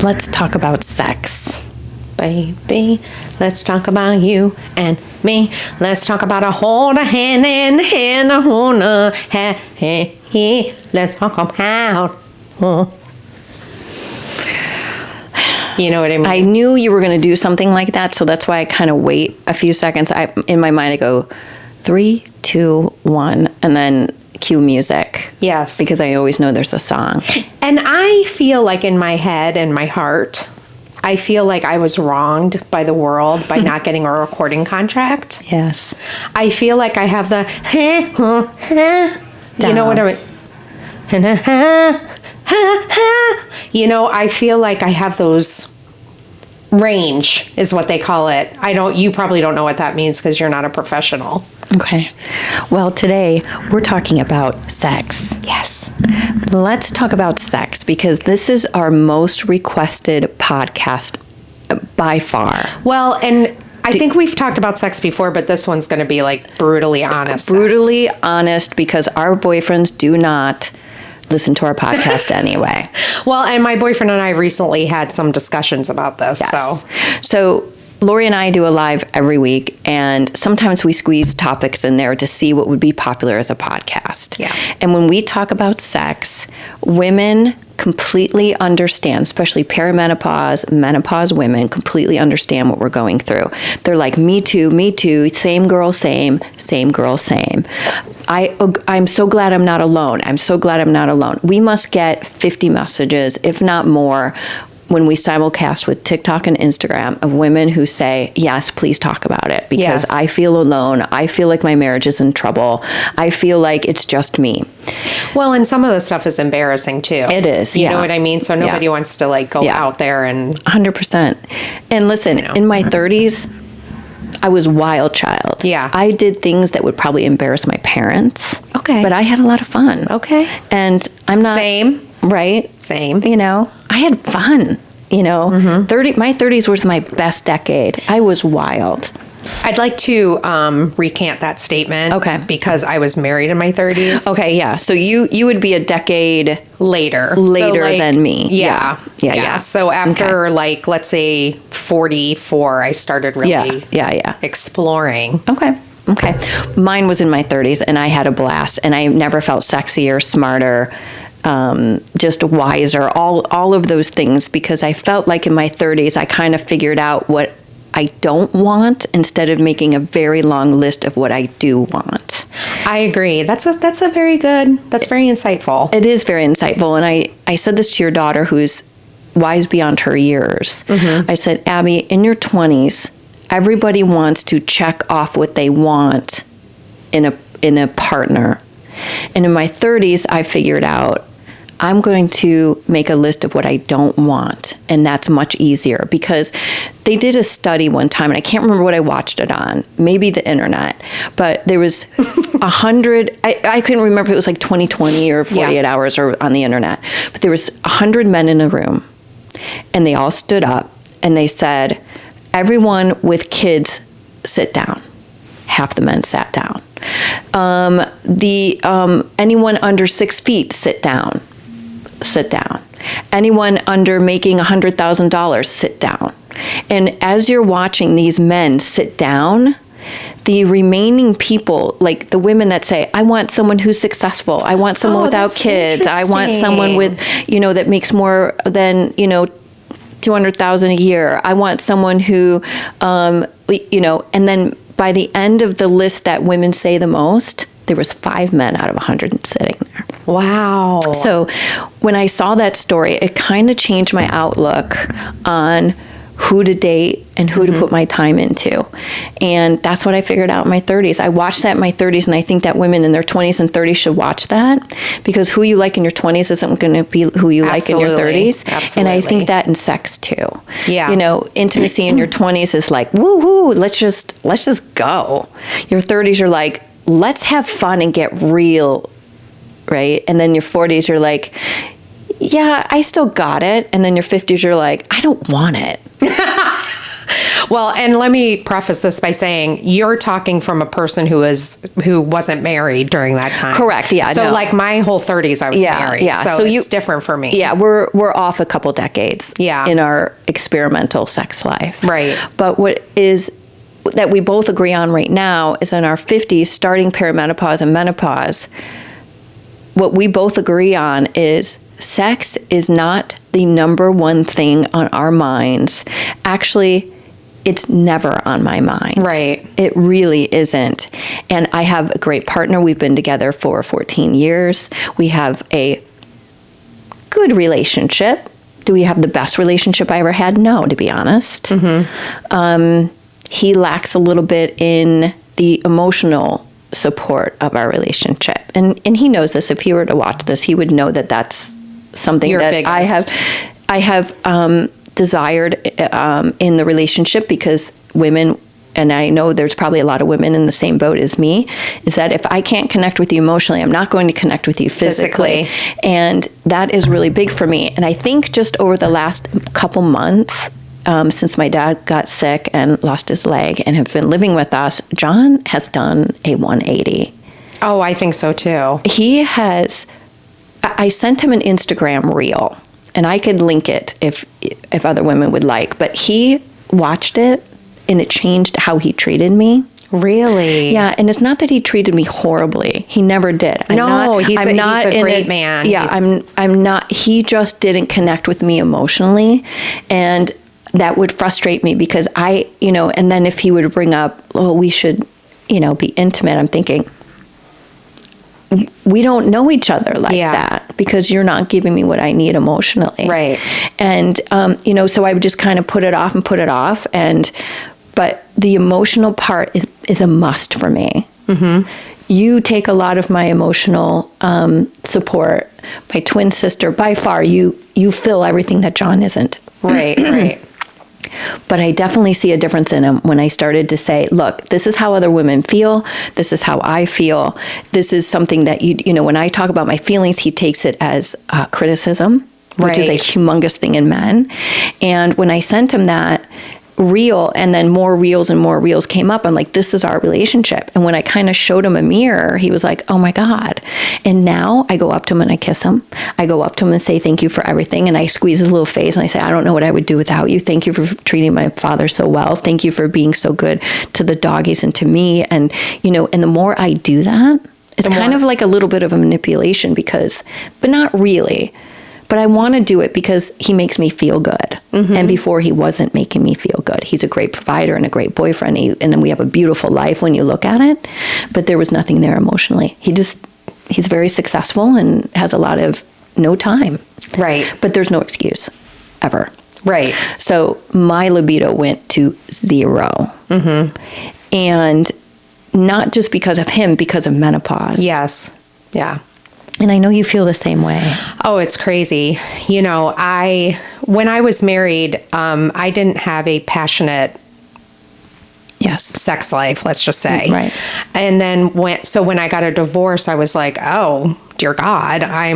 let's talk about sex. Baby, let's talk about you and me. Let's talk about a hold a hand in hand, a hold a hey. Let's talk about. You know what I mean? I knew you were going to do something like that, so that's why I kind of wait a few seconds. In my mind, I go 3, 2, 1, and then cue music. Yes. Because I always know there's a song. And I feel like in my head and my heart, I feel like I was wronged by the world by not getting a recording contract. Yes. I feel like I have the, you know what I mean? You know, I feel like I have those range is what they call it. You probably don't know what that means because you're not a professional. Okay. Well, today we're talking about sex. Yes. Let's talk about sex because this is our most requested podcast by far. Well, and I think we've talked about sex before, but this one's going to be like brutally honest. Brutally honest because our boyfriends do not listen to our podcast anyway. Well, and my boyfriend and I recently had some discussions about this. Yes. So Lori and I do a live every week, and sometimes we squeeze topics in there to see what would be popular as a podcast. Yeah. And when we talk about sex, women completely understand, especially perimenopause, menopause women completely understand what we're going through. They're like, me too, same girl, same girl, same. I'm so glad I'm not alone. We must get 50 messages, if not more, when we simulcast with TikTok and Instagram of women who say, yes, please talk about it because Yes. I feel alone. I feel like my marriage is in trouble. I feel like it's just me. Well, and some of the stuff is embarrassing too. It is, You know what I mean? So nobody wants to like go out there and 100%. And listen, in my 30s, I was wild child. Yeah. I did things that would probably embarrass my parents. Okay. But I had a lot of fun. Okay. And I'm not... Same. Right? Same. You know, I had fun. You know, my 30s was my best decade. I was wild. I'd like to recant that statement. Okay. Because I was married in my 30s. Okay, yeah. So you would be a decade Later than me. Yeah. Yeah. So after like, let's say 44, I started really exploring. Okay. Mine was in my 30s, and I had a blast, and I never felt sexier, smarter, just wiser, all of those things, because I felt like in my 30s, I kind of figured out what I don't want instead of making a very long list of what I do want. I agree. That's very insightful. It is very insightful. And I said this to your daughter, who's wise beyond her years. I said, Abby, in your 20s, everybody wants to check off what they want in a partner. And in my 30s, I figured out I'm going to make a list of what I don't want. And that's much easier because they did a study one time, and I can't remember what I watched it on, maybe the internet, but there was 100, I couldn't remember if it was like 20/20 or 48 hours or on the internet, but there was 100 men in a room, and they all stood up and they said, everyone with kids, sit down. Half the men sat down. Anyone under 6 feet, sit down. Anyone under making $100,000, sit down. And as you're watching these men sit down, the remaining people, like the women that say, I want someone who's successful. I want someone without kids. I want someone with, that makes more than, $200,000 a year. I want someone who, and then by the end of the list that women say the most, there was 5 men out of 100 sitting there. Wow. So when I saw that story, it kind of changed my outlook on who to date and who to put my time into. And that's what I figured out in my 30s. I watched that in my 30s, and I think that women in their 20s and 30s should watch that, because who you like in your 20s isn't going to be who you like in your 30s. Absolutely. And I think that in sex too. Yeah. Intimacy in your 20s is like, woo, let's just go. Your 30s are like, let's have fun and get real, right? And then your 40s, you're like, yeah, I still got it. And then your 50s, you're like, I don't want it. Well, and let me preface this by saying you're talking from a person who wasn't married during that time. Correct. Yeah. So like my whole 30s, I was married. Yeah. So it's different for me. Yeah. We're off a couple decades. Yeah. In our experimental sex life. Right. But what is that we both agree on right now is in our 50s, starting perimenopause and menopause, what we both agree on is sex is not the number one thing on our minds. Actually, it's never on my mind. Right. It really isn't. And I have a great partner. We've been together for 14 years. We have a good relationship. Do we have the best relationship I ever had? No, to be honest. He lacks a little bit in the emotional support of our relationship. And he knows this. If he were to watch this, he would know that that's something Your that biggest. I have desired in the relationship, because women, and I know there's probably a lot of women in the same boat as me, is that if I can't connect with you emotionally, I'm not going to connect with you physically. And that is really big for me. And I think just over the last couple months, since my dad got sick and lost his leg and have been living with us, John has done a 180. Oh, I think so too. He has, I sent him an Instagram reel, and I could link it if other women would like, but he watched it and it changed how he treated me. Really? Yeah, and it's not that he treated me horribly. He never did. He's a great man. Yeah, I'm not. He just didn't connect with me emotionally, and that would frustrate me because and then if he would bring up, oh, we should, be intimate, I'm thinking, we don't know each other like that because you're not giving me what I need emotionally. Right. And, so I would just kind of put it off, but the emotional part is a must for me. Mm-hmm. You take a lot of my emotional support. My twin sister, by far, you fill everything that John isn't. Right, right. But I definitely see a difference in him when I started to say, look, this is how other women feel. This is how I feel. This is something that, when I talk about my feelings, he takes it as criticism, which is a humongous thing in men. And when I sent him that reel, and then more reels and more reels came up, I'm like, this is our relationship. And when I kind of showed him a mirror, he was like, oh my God. And now I go up to him and I kiss him. I go up to him and say, thank you for everything. And I squeeze his little face and I say, I don't know what I would do without you. Thank you for treating my father so well. Thank you for being so good to the doggies and to me. And, and the more I do that, it's kind of like a little bit of a manipulation but not really. But I want to do it because he makes me feel good. Mm-hmm. And before, he wasn't making me feel good. He's a great provider and a great boyfriend. And then we have a beautiful life when you look at it. But there was nothing there emotionally. He's very successful and has a lot of no time. Right. But there's no excuse, ever. Right. So my libido went to 0. Mm-hmm. And not just because of him, because of menopause. Yes. Yeah. And I know you feel the same way. Oh, it's crazy. When I was married, I didn't have a passionate sex life, let's just say. Right. And then when I got a divorce, I was like, oh, dear God, I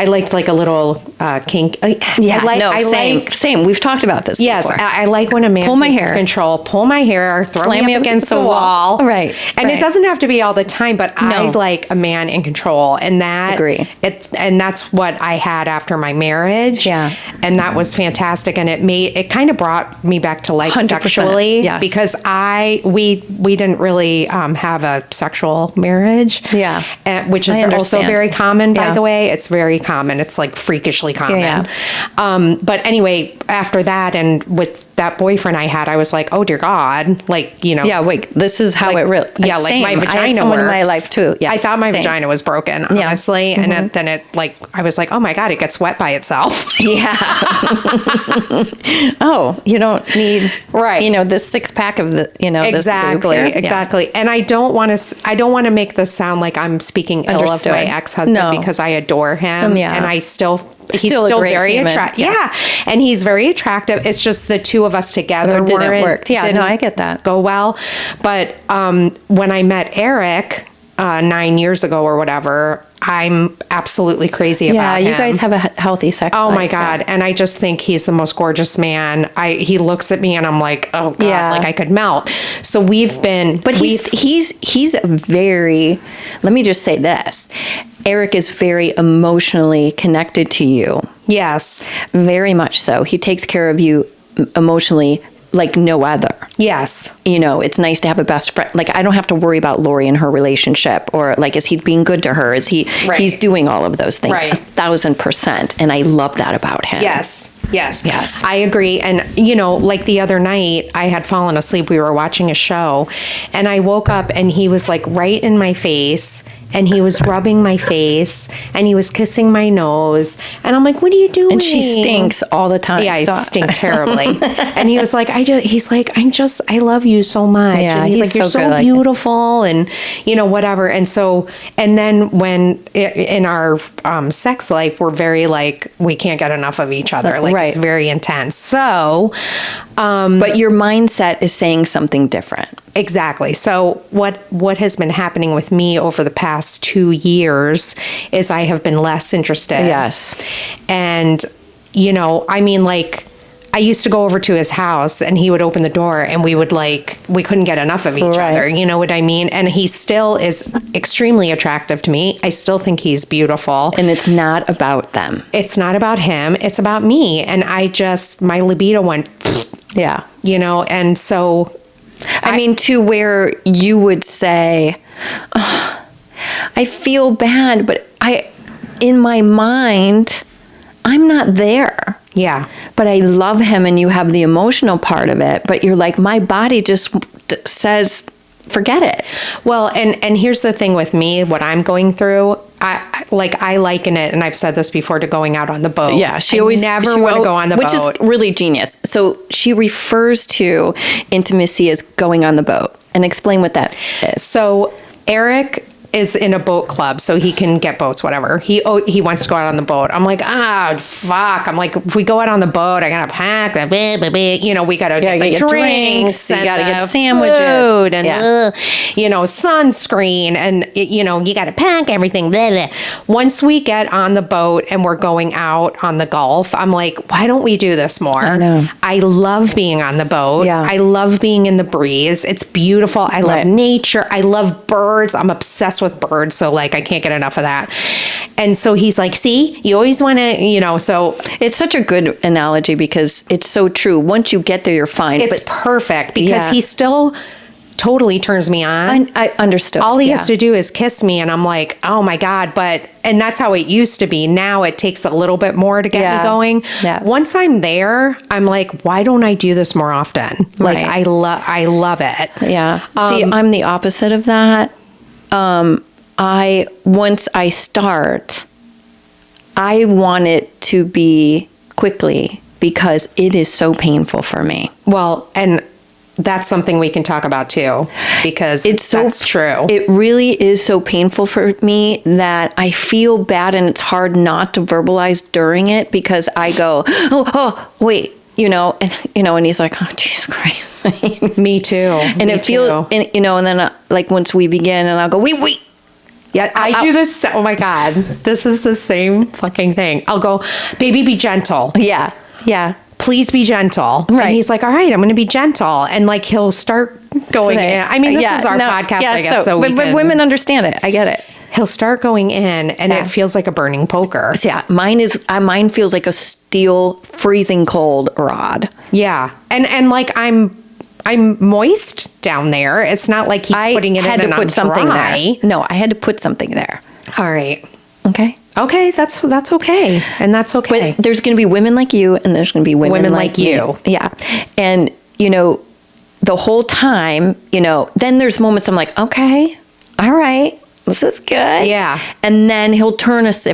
liked like a little kink. Same. We've talked about this Yes, before. I like when a man pull my takes hair. control, pull my hair, throw Slam me up against the wall. Right. And it doesn't have to be all the time, but I like a man in control. And Agree. And that's what I had after my marriage. Yeah. And that was fantastic. And it kind of brought me back to life 100%. sexually. Yes. Because we didn't really have a sexual marriage. Yeah. Which is also very common, by the way. It's very common. It's like freakishly common. Yeah. But anyway, after that and with that boyfriend I had, I was like, oh dear God, Yeah, wait, this is how it really. Yeah, like my vagina I had someone works. in my life too. Yes, I thought my vagina was broken, honestly, and then I was like, oh my God, it gets wet by itself. Yeah. Oh, you don't need this 6-pack of the exactly, this exactly. And I don't want to make this sound like I'm speaking ill of my ex-husband because I adore him, and he's still very attractive. Yeah, and he's very attractive. It's just the two of us together didn't work. Yeah, no, I get that. Go well, but when I met Eric, 9 years ago or whatever, I'm absolutely crazy about him. Yeah, you guys have a healthy sex life. Oh my God. And I just think he's the most gorgeous man. He looks at me and I'm like, oh God, like I could melt. So we've been... But he's very... Let me just say this. Eric is very emotionally connected to you. Yes. Very much so. He takes care of you emotionally like no other. Yes. You know, it's nice to have a best friend. Like, I don't have to worry about Lori and her relationship, or like, is he being good to her? Is he, he's doing all of those things 1,000%. And I love that about him. Yes. I agree. And, you know, like the other night I had fallen asleep. We were watching a show and I woke up and he was like right in my face. And he was rubbing my face and he was kissing my nose. And I'm like, what are you doing? And she stinks all the time. Yeah, I stink terribly. And he was like, I love you so much. Yeah, and he's like, you're so beautiful and, you know, whatever. And so, and then when in our sex life, we're very like, we can't get enough of each other. Like it's very intense. So, but your mindset is saying something different. Exactly. So what has been happening with me over the past 2 years is I have been less interested. Yes. And, you know, I mean, like, I used to go over to his house and he would open the door and we couldn't get enough of each other. You know what I mean? And he still is extremely attractive to me. I still think he's beautiful. And it's not about them. It's not about him. It's about me. And my libido went, yeah. You know, and so... I mean, to where you would say, oh, I feel bad, but in my mind, I'm not there. Yeah. But I love him and you have the emotional part of it. But you're like, my body just says, forget it. Well, and here's the thing with me, what I'm going through, I liken it, and I've said this before, to going out on the boat. Yeah, she always never want to go on the boat. Which is really genius. So she refers to intimacy as going on the boat. And explain what that is. So Eric is in a boat club, so he can get boats, whatever. He wants to go out on the boat. I'm like, fuck. I'm like, if we go out on the boat, I gotta pack, you know, we gotta get the drinks, you gotta get sandwiches, food, and you know, sunscreen, and you know, you gotta pack everything. Blah, blah. Once we get on the boat and we're going out on the Gulf, I'm like, why don't we do this more? I know. I love being on the boat. Yeah. I love being in the breeze. It's beautiful. I love nature. I love birds. I'm obsessed with birds, so like I can't get enough of that. And so he's like, see, you always want to, you know, so it's such a good analogy because it's so true. Once you get there, you're fine. It's perfect because he still totally turns me on. I understood. All he has to do is kiss me and I'm like, oh my God. And that's how it used to be. Now it takes a little bit more to get me going. Yeah. Once I'm there, I'm like, why don't I do this more often? Like I love it. Yeah. See, I'm the opposite of that. Once I start, I want it to be quickly because it is so painful for me. Well, and that's something we can talk about too, because that's true. It really is so painful for me that I feel bad, and it's hard not to verbalize during it because I go, oh, wait, and he's like, oh, Jesus Christ. Me too. And it feels, and then like once we begin and I'll go, wait. Yeah, I do this. Oh my God. This is the same fucking thing. I'll go, baby, be gentle. Yeah. Yeah. Please be gentle. Right. And he's like, all right, I'm going to be gentle. And like, he'll start going in. I mean, this is our podcast, I guess. But women understand it. I get it. He'll start going in and it feels like a burning poker. Yeah. Mine feels like a steel freezing cold rod. Yeah. And like I'm moist down there. It's not like he's putting it in and I'm dry. No, I had to put something there. All right. Okay. Okay, that's okay. And that's okay. But there's going to be women like you and there's going to be women like you. Yeah. And, the whole time, then there's moments I'm like, okay, all right, this is good. Yeah. And then he'll turn us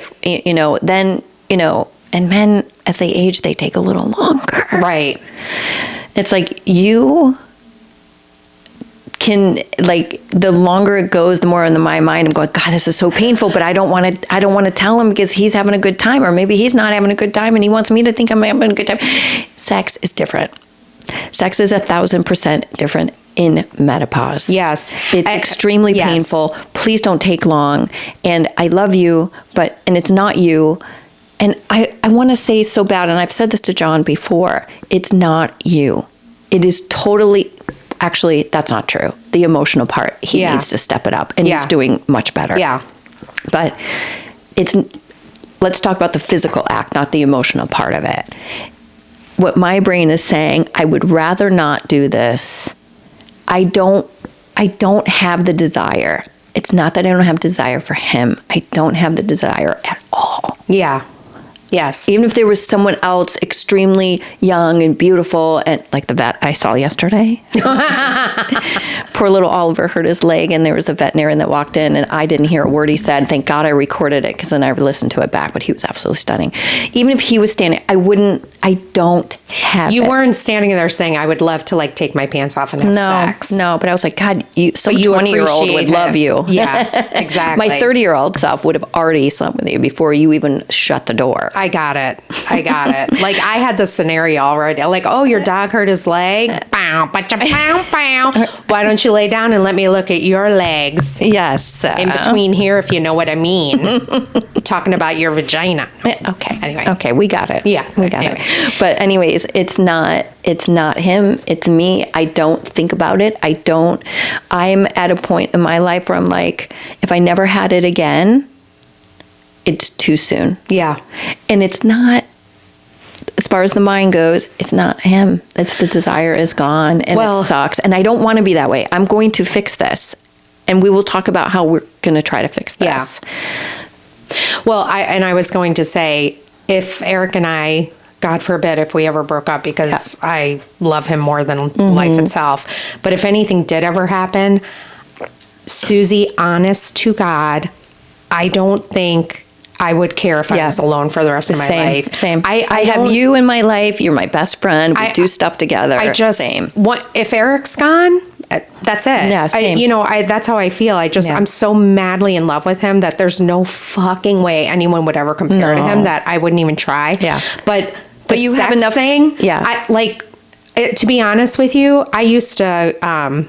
and men, as they age, they take a little longer. Right. It's like you can, like, the longer it goes, the more in my mind I'm going, God, this is so painful, but I don't want to tell him because he's having a good time, or maybe he's not having a good time and he wants me to think I'm having a good time. Sex is different. Sex is 1,000% different. in menopause. Yes. It's extremely painful. Please don't take long. And I love you, and it's not you. And I want to say so bad, and I've said this to John before, it's not you. It is totally, actually, that's not true. The emotional part, he needs to step it up, and he's doing much better. Yeah. But let's talk about the physical act, not the emotional part of it. What my brain is saying, I would rather not do this. I don't have the desire. It's not that I don't have desire for him. I don't have the desire at all. Yeah. Yes. Even if there was someone else extremely young and beautiful, and like the vet I saw yesterday. Poor little Oliver hurt his leg, and there was a veterinarian that walked in, and I didn't hear a word he said. Thank God I recorded it, because then I listened to it back, but he was absolutely stunning. Even if he was standing, I don't have You it. weren't standing there saying, I would love to like take my pants off and have sex. No, but I was like, God, some 20-year-old would love you. Yeah, exactly. My 30-year-old self would have already slept with you before you even shut the door. I got it. Like, I had the scenario already. Like, oh, your dog hurt his leg? Bow, ba-cha, bow, bow. Why don't you lay down and let me look at your legs? Yes. In between here, if you know what I mean. Talking about your vagina. Okay. Anyway. Okay, we got it. Yeah. We got it. But anyways, it's not him. It's me. I don't think about it. I'm at a point in my life where I'm like, if I never had it again, it's too soon. Yeah. And it's not, as far as the mind goes, it's not him. It's the desire is gone, and it sucks. And I don't want to be that way. I'm going to fix this. And we will talk about how we're going to try to fix this. Yeah. Well, I was going to say, if Eric and I, God forbid, if we ever broke up, because I love him more than life itself. But if anything did ever happen, Susie, honest to God, I don't think I would care if I was alone for the rest of my life. Same. I have you in my life. You're my best friend. We do stuff together. If Eric's gone, that's it. Yeah, same. That's how I feel. I'm so madly in love with him that there's no fucking way anyone would ever compare to him, that I wouldn't even try. Yeah. But you have enough thing. Yeah. To be honest with you, I used to talk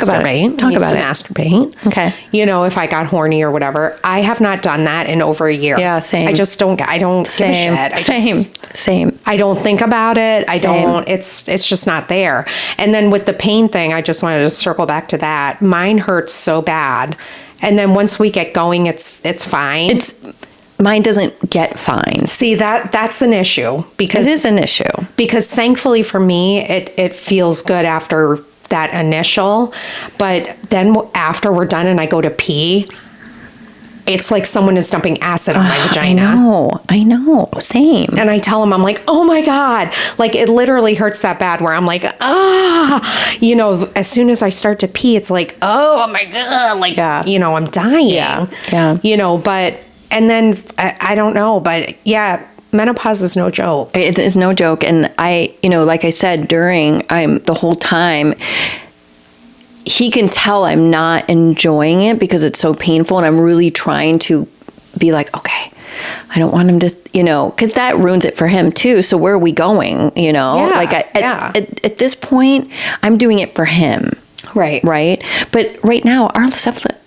about it. Masturbate. Okay. If I got horny or whatever. I have not done that in over a year. Yeah, same. I just don't give a shit. Same. I don't think about it. It's just not there. And then with the pain thing, I just wanted to circle back to that. Mine hurts so bad. And then once we get going, it's fine. Mine doesn't get fine. See, that's an issue. Because it is an issue. Because thankfully for me, it feels good after that initial, but then after we're done and I go to pee, it's like someone is dumping acid on my vagina. I know. Same. And I tell him, I'm like, oh my God. Like, it literally hurts that bad where I'm like, as soon as I start to pee, it's like, oh my God. Like, I'm dying. Yeah. But, and then I don't know, but yeah, menopause is no joke. It is no joke. And I, like I said, the whole time, he can tell I'm not enjoying it because it's so painful. And I'm really trying to be like, okay, I don't want him to, because that ruins it for him too. So where are we going? At this point, I'm doing it for him. Right. Right. But right now, our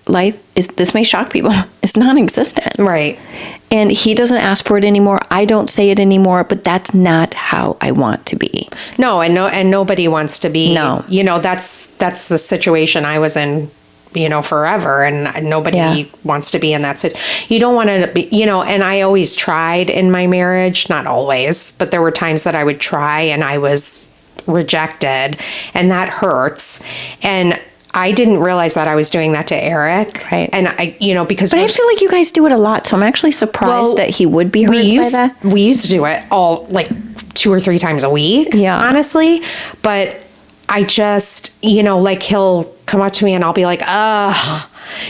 life this may shock people. It's non-existent. Right. And he doesn't ask for it anymore. I don't say it anymore, but that's not how I want to be. No, and nobody wants to be. No. That's the situation I was in, forever, and nobody wants to be in that situation. You don't want to be, and I always tried in my marriage, not always, but there were times that I would try and I was rejected, and that hurts. And I didn't realize that I was doing that to Eric. Right. And because... But I feel like you guys do it a lot, so I'm actually surprised that he would be hurt by that. We used to do it all, 2 or 3 times a week, honestly. But I just, he'll come up to me and I'll be like, ugh,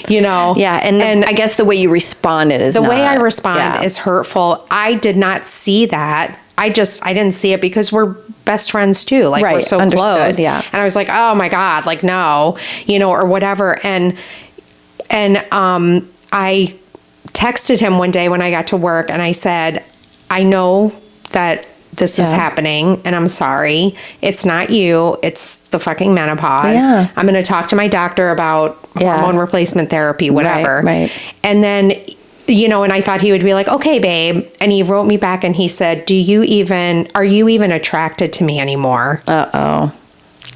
Yeah, and I guess the way you responded is the way I respond is hurtful. I did not see that. I didn't see it because we're best friends too. We're so close. Yeah. And I was like, oh my God, no, or whatever. And I texted him one day when I got to work and I said, I know that this is happening and I'm sorry. It's not you. It's the fucking menopause. Yeah. I'm going to talk to my doctor about hormone replacement therapy, whatever. Right. And then, you know, and I thought he would be like, okay, babe. And he wrote me back and he said, are you even attracted to me anymore? Uh-oh.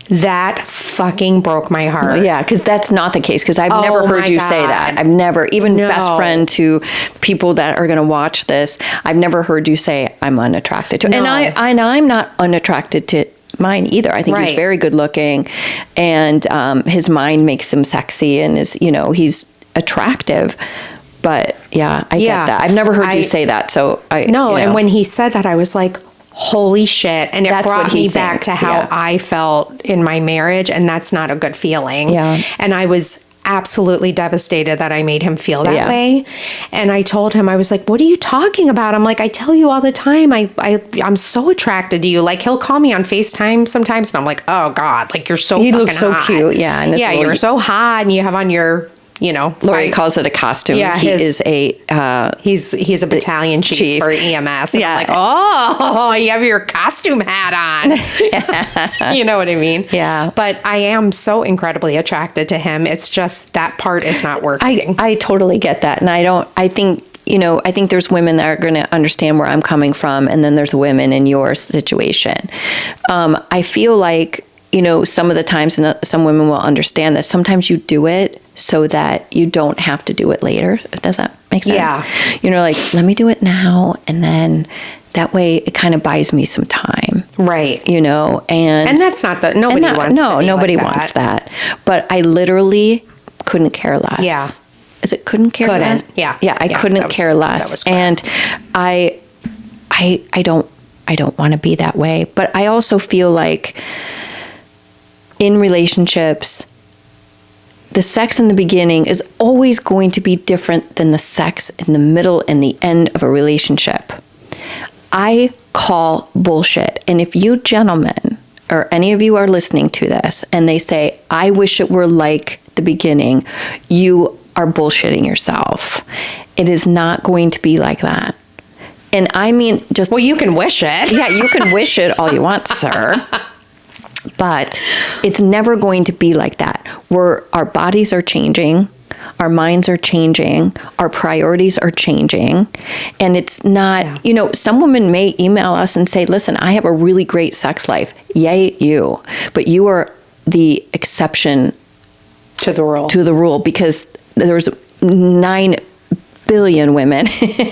That fucking broke my heart. Well, yeah, because that's not the case. Because I've never heard you say that. I've never, even best friend to people that are going to watch this, I've never heard you say I'm unattracted to. No. And I'm not unattracted to mine either. I think he's very good looking, and his mind makes him sexy, and is, you know, he's attractive. But yeah, I get that. I've never heard you say that. So and when he said that, I was like, holy shit. And it brought me back to how I felt in my marriage. And that's not a good feeling. Yeah. And I was absolutely devastated that I made him feel that way. And I told him, I was like, what are you talking about? I'm like, I tell you all the time, I'm so attracted to you. Like, he'll call me on FaceTime sometimes. And I'm like, oh God, like, you're so fucking hot. He looks so cute. Yeah. And you're so hot. And you have on your, you know, Lori calls it a costume. Yeah, he is a he's a battalion chief for EMS. And I'm like, oh, you have your costume hat on. You know what I mean? Yeah. But I am so incredibly attracted to him. It's just that part is not working. I totally get that, and I think there's women that are going to understand where I'm coming from, and then there's women in your situation. I feel like, you know, some of the times, and some women will understand this, sometimes you do it so that you don't have to do it later. Does that make sense? Yeah. You know, like, let me do it now, and then that way it kind of buys me some time. Right. You know, and that's not nobody wants that. But I literally couldn't care less. Yeah. Is it couldn't care less? Yeah. Yeah, I couldn't care less. And I don't want to be that way. But I also feel like in relationships, the sex in the beginning is always going to be different than the sex in the middle and the end of a relationship. I call bullshit. And if you gentlemen or any of you are listening to this and they say, I wish it were like the beginning, you are bullshitting yourself. It is not going to be like that. And I mean, just... Well, you can wish it. Yeah, you can wish it all you want, sir. But it's never going to be like that. Our bodies are changing, our minds are changing, our priorities are changing. And it's not, you know, some women may email us and say, listen, I have a really great sex life. Yay, you. But you are the exception to the rule because there's 9 billion women.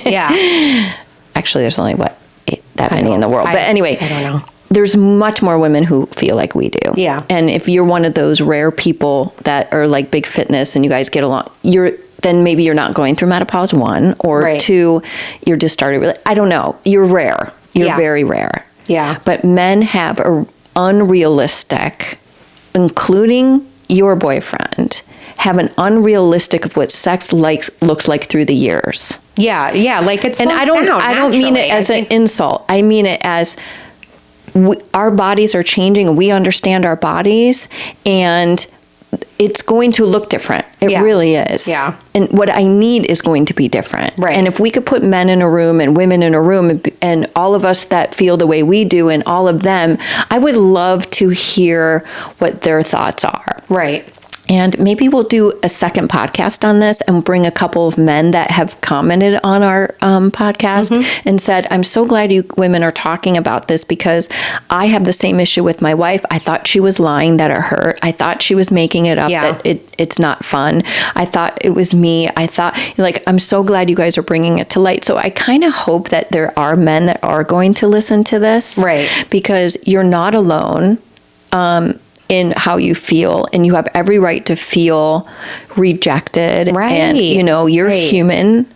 Yeah. Actually, there's only, that many in the world. But anyway. I don't know. There's much more women who feel like we do. Yeah. And if you're one of those rare people that are like big fitness and you guys get along, then maybe you're not going through menopause, 1, or 2, you're just started. I don't know. You're rare. You're very rare. Yeah. But men have a unrealistic, including your boyfriend, have an unrealistic of what sex looks like through the years. Yeah. Yeah. Like it's, and I don't mean it as an insult. I mean it as, our bodies are changing and we understand our bodies, and it's going to look different. It really is. Yeah. And what I need is going to be different. Right. And if we could put men in a room and women in a room and all of us that feel the way we do and all of them, I would love to hear what their thoughts are. Right. And maybe we'll do a second podcast on this and bring a couple of men that have commented on our podcast and said, I'm so glad you women are talking about this because I have the same issue with my wife. I thought she was lying that it hurt. I thought she was making it up that it's not fun. I thought it was me. I thought, like, I'm so glad you guys are bringing it to light. So I kind of hope that there are men that are going to listen to this. Right. Because you're not alone. In how you feel, and you have every right to feel rejected. Right. And, you know, you're human.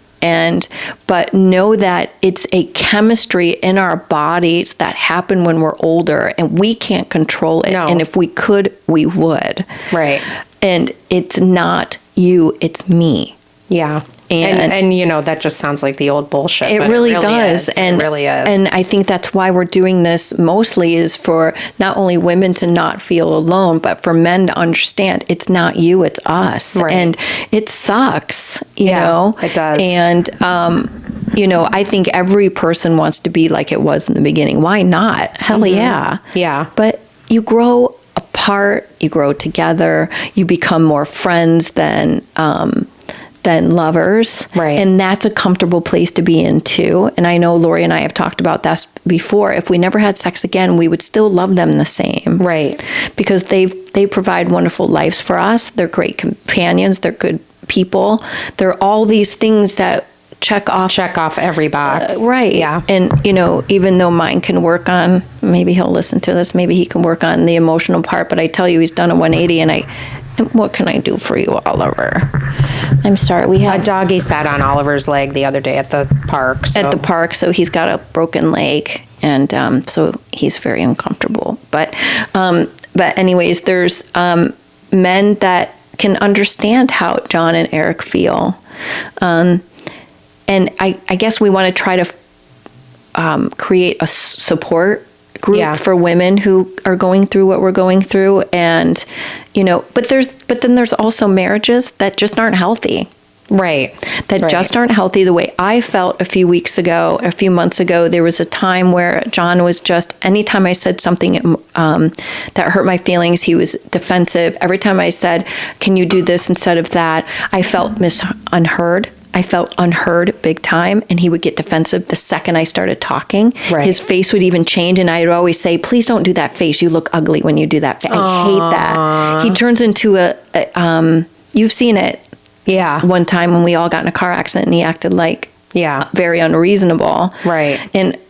But know that it's a chemistry in our bodies that happen when we're older, and we can't control it. No. And if we could, we would. Right. And it's not you, it's me. Yeah. And you know, that just sounds like the old bullshit. It really does. And it really is. And I think that's why we're doing this mostly is for not only women to not feel alone, but for men to understand it's not you, it's us. Right. And it sucks, you know? It does. And you know, I think every person wants to be like it was in the beginning. Why not? Hell yeah. Yeah. But you grow apart, you grow together, you become more friends than lovers. Right. And that's a comfortable place to be in too. And I know Lori and I have talked about this before. If we never had sex again, we would still love them the same. Right. Because they provide wonderful lives for us. They're great companions. They're good people. They're all these things that check off every box. Right. Yeah. And, you know, even though mine can work on, maybe he'll listen to this, maybe he can work on the emotional part, but I tell you, he's done a 180 and what can I do for you, Oliver? I'm sorry. We have a doggy sat on Oliver's leg the other day at the park. So he's got a broken leg, and so he's very uncomfortable. But anyways, there's men that can understand how John and Eric feel, and I guess we want to try to create a support group for women who are going through what we're going through, and you know, but then there's also marriages that just aren't healthy. Right. That just aren't healthy the way I felt a few months ago. There was a time where John was just, anytime I said something that hurt my feelings, he was defensive. Every time I said, can you do this instead of that, I felt unheard. I felt unheard big time, and he would get defensive the second I started talking. Right. His face would even change, and I would always say, please don't do that face. You look ugly when you do that. I hate that. He turns into you've seen it. Yeah. One time when we all got in a car accident and he acted like very unreasonable. Right. But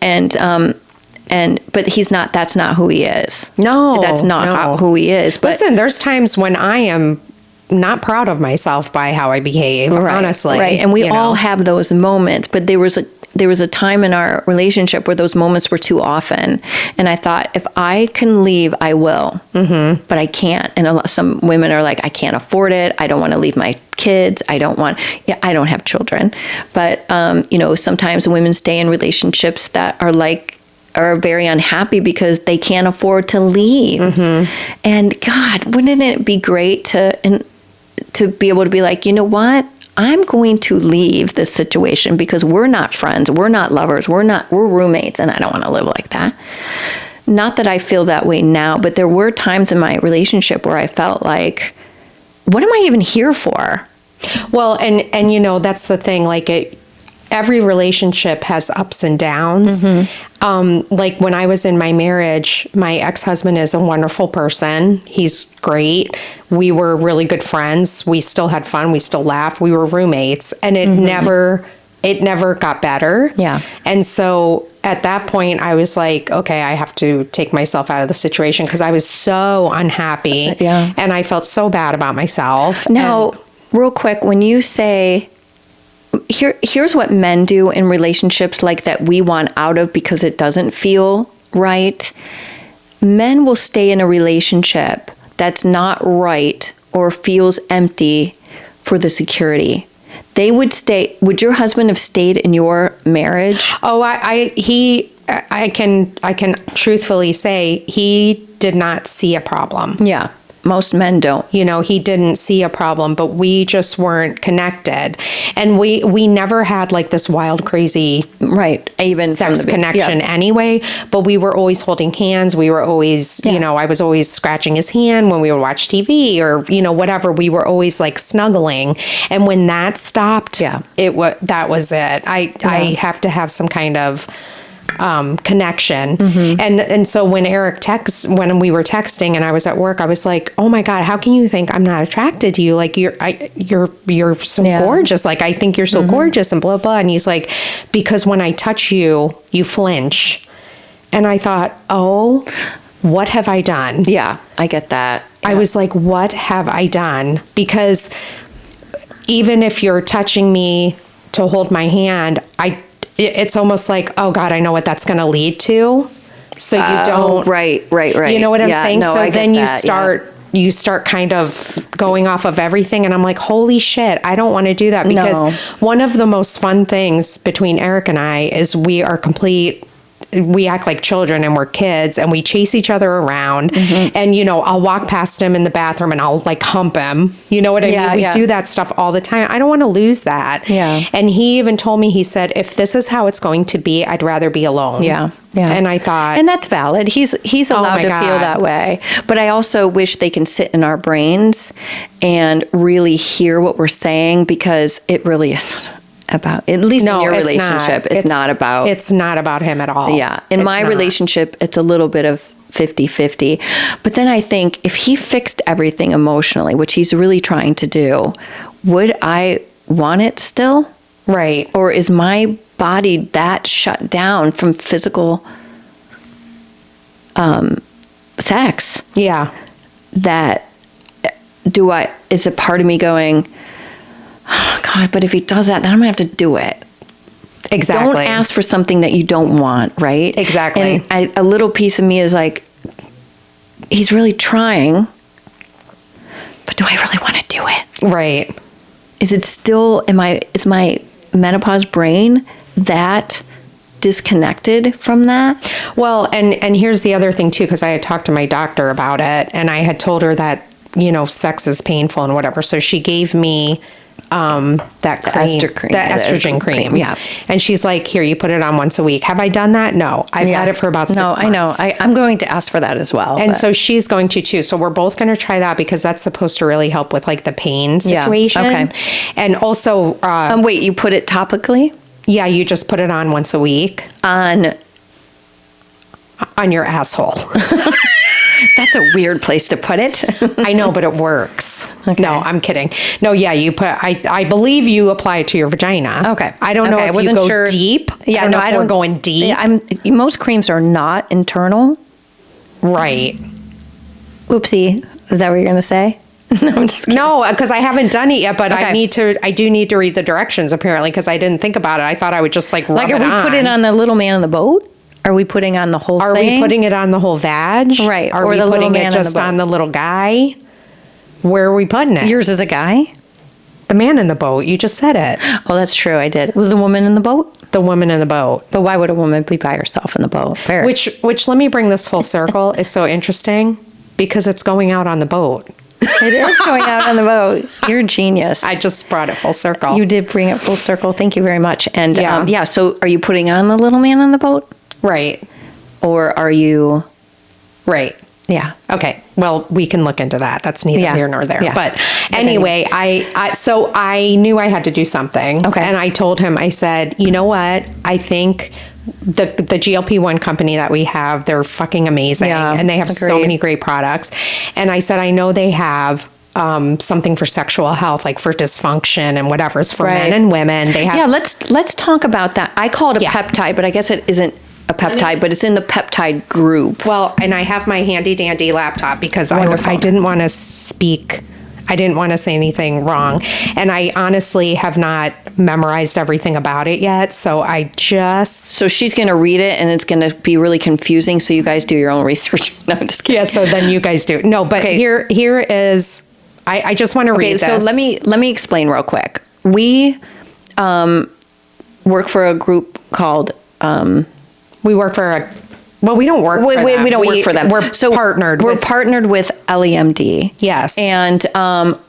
that's not who he is. No. That's not who he is. But listen, there's times when I am not proud of myself by how I behave, honestly. Right. And we all have those moments, but there was a time in our relationship where those moments were too often. And I thought, if I can leave, I will. Mm-hmm. But I can't. And some women are like, I can't afford it. I don't want to leave my kids. I don't have children. But, you know, sometimes women stay in relationships that are very unhappy because they can't afford to leave. Mm-hmm. And God, wouldn't it be great to be able to be like, you know what? I'm going to leave this situation because we're not friends, we're not lovers, we're roommates, and I don't want to live like that. Not that I feel that way now, but there were times in my relationship where I felt like, what am I even here for? Well, and you know, that's the thing, like every relationship has ups and downs. Mm-hmm. Like when I was in my marriage, my ex-husband is a wonderful person. He's great. We were really good friends. We still had fun. We still laughed. We were roommates, and it never got better. Yeah. And so at that point I was like, okay, I have to take myself out of the situation because I was so unhappy. Yeah. And I felt so bad about myself. Now, real quick, when you say, here's what men do in relationships like that we want out of because it doesn't feel right. Men will stay in a relationship that's not right or feels empty for the security. They would stay. Would your husband have stayed in your marriage? Oh, I can truthfully say he did not see a problem. Yeah. Most men don't. You know, he didn't see a problem, but we just weren't connected. And we never had like this wild, crazy even sex connection anyway, but we were always holding hands. We were always, you know, I was always scratching his hand when we would watch TV or, you know, whatever. We were always like snuggling. And when that stopped, that was it. I have to have some kind of connection. Mm-hmm. And so when when we were texting and I was at work, I was like, oh my God, how can you think I'm not attracted to you? Like you're so gorgeous. Like, I think you're so gorgeous and blah, blah. And he's like, because when I touch you, you flinch. And I thought, oh, what have I done? Yeah, I get that. Yeah. I was like, what have I done? Because even if you're touching me to hold my hand, it's almost like, oh God, I know what that's going to lead to. So you don't. Right. You know what I'm saying? No, so then you start kind of going off of everything. And I'm like, holy shit, I don't want to do that. Because one of the most fun things between Eric and I is we are complete we act like children and we're kids and we chase each other around. And, you know, I'll walk past him in the bathroom and I'll like hump him. You know what I mean? We do that stuff all the time. I don't want to lose that. Yeah. And he even told me, he said, if this is how it's going to be, I'd rather be alone. Yeah. Yeah. And I thought, and that's valid. He's allowed to feel that way. But I also wish they can sit in our brains and really hear what we're saying, because it really isn't about, at least in your relationship, it's not about him at all. Yeah. In my relationship, it's a little bit of 50-50. But then I think if he fixed everything emotionally, which he's really trying to do, would I want it still? Right. Or is my body that shut down from physical sex? Yeah. That is a part of me going, oh God, but if he does that, then I'm going to have to do it. Exactly. Don't ask for something that you don't want, right? Exactly. And a little piece of me is like, he's really trying, but do I really want to do it? Right. Is it still, is my menopause brain that disconnected from that? Well, and here's the other thing too, because I had talked to my doctor about it, and I had told her that, you know, sex is painful and whatever. So she gave me that cream, the estrogen cream. Yeah. And she's like, here, you put it on once a week. Have I done that? No. I've had it for about 6 months. No, I know. I'm going to ask for that as well. And so she's going to too. So we're both going to try that, because that's supposed to really help with like the pain situation. Yeah. Okay. And also, wait, you put it topically? Yeah, you just put it on once a week. On your asshole. That's a weird place to put it. I know, but it works. Okay. No, I'm kidding. No, yeah, you put, I believe you apply it to your vagina. Okay. I don't know if you go deep. Yeah, I don't going deep. Yeah, most creams are not internal. Right. Oopsie. Is that what you're going to say? No, I'm just kidding. No, because I haven't done it yet, but I do need to read the directions apparently, because I didn't think about it. I thought I would just like rub it on. Are we putting on the little man on the boat? Are we putting on the whole thing? Are we putting it on the whole vag? Right. Are we putting it just on the little guy? Where are we putting it? Yours is a guy? The man in the boat. You just said it. Oh, that's true. I did. Was the woman in the boat? The woman in the boat. But why would a woman be by herself in the boat? Fair. Which let me bring this full circle, is so interesting, because it's going out on the boat. It is going out on the boat. You're a genius. I just brought it full circle. You did bring it full circle. Thank you very much. And yeah. So are you putting on the little man on the boat? Right. Or are you... Right. Yeah. Okay. Well, we can look into that. That's neither here nor there. Yeah. But anyway, so I knew I had to do something. Okay. And I told him, I said, you know what? I think the GLP-1 company that we have, they're fucking amazing. Yeah, and they have so many great products. And I said, I know they have something for sexual health, like for dysfunction and whatever. It's for men and women. They have. Yeah. Let's talk about that. I call it a peptide, but I guess it isn't a peptide, but it's in the peptide group. Well, and I have my handy dandy laptop, because I didn't want to say anything wrong. And I honestly have not memorized everything about it yet. So So she's going to read it, and it's going to be really confusing. So you guys do your own research. No, I'm just kidding. Yeah. So then you guys do. No, but here is, I just want to read this. So let me explain real quick. We work for a group called, we work for a, well, we don't work for them. We don't work for them. We're partnered with LEMD. Yes. And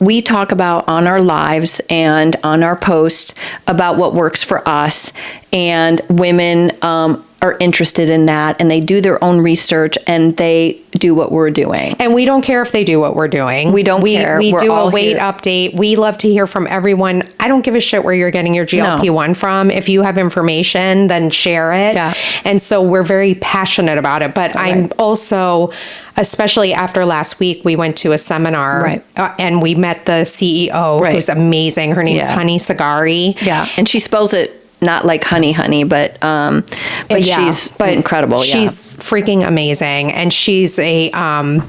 we talk about on our lives and on our posts about what works for us. And women are interested in that, and they do their own research, and they do what we're doing. And we don't care if they do what we're doing. We don't care. We do a weight update. We love to hear from everyone. I don't give a shit where you're getting your GLP-1 from. If you have information, then share it. Yeah. And so we're very passionate about it. But I'm also, especially after last week, we went to a seminar and we met the CEO, who's amazing. Her name's Honey Sagari. Yeah. And she spells it not like honey, but she's incredible. She's freaking amazing, and she's a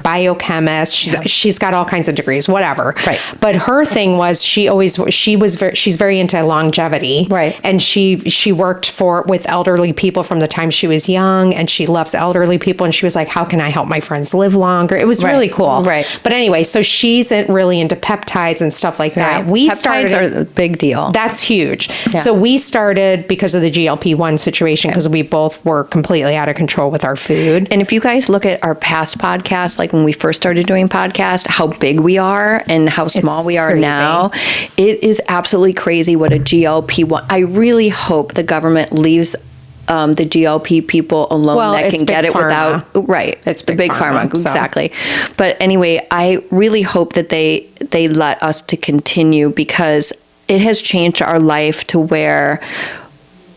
biochemist. She's got all kinds of degrees, whatever. Right. But her thing was she's very into longevity. Right. And she worked with elderly people from the time she was young, and she loves elderly people. And she was like, how can I help my friends live longer? It was really cool. Right. But anyway, so she's really into peptides and stuff like that. Peptides are the big deal. That's huge. Yeah. So we started started because of the GLP-1 situation, because we both were completely out of control with our food. And if you guys look at our past podcasts, like when we first started doing podcasts, how big we are and how small we are now, it is absolutely crazy what a GLP-1. I really hope the government leaves the GLP people alone that can get it without, right. It's the big pharma, exactly. But anyway, I really hope that they let us to continue, because it has changed our life to where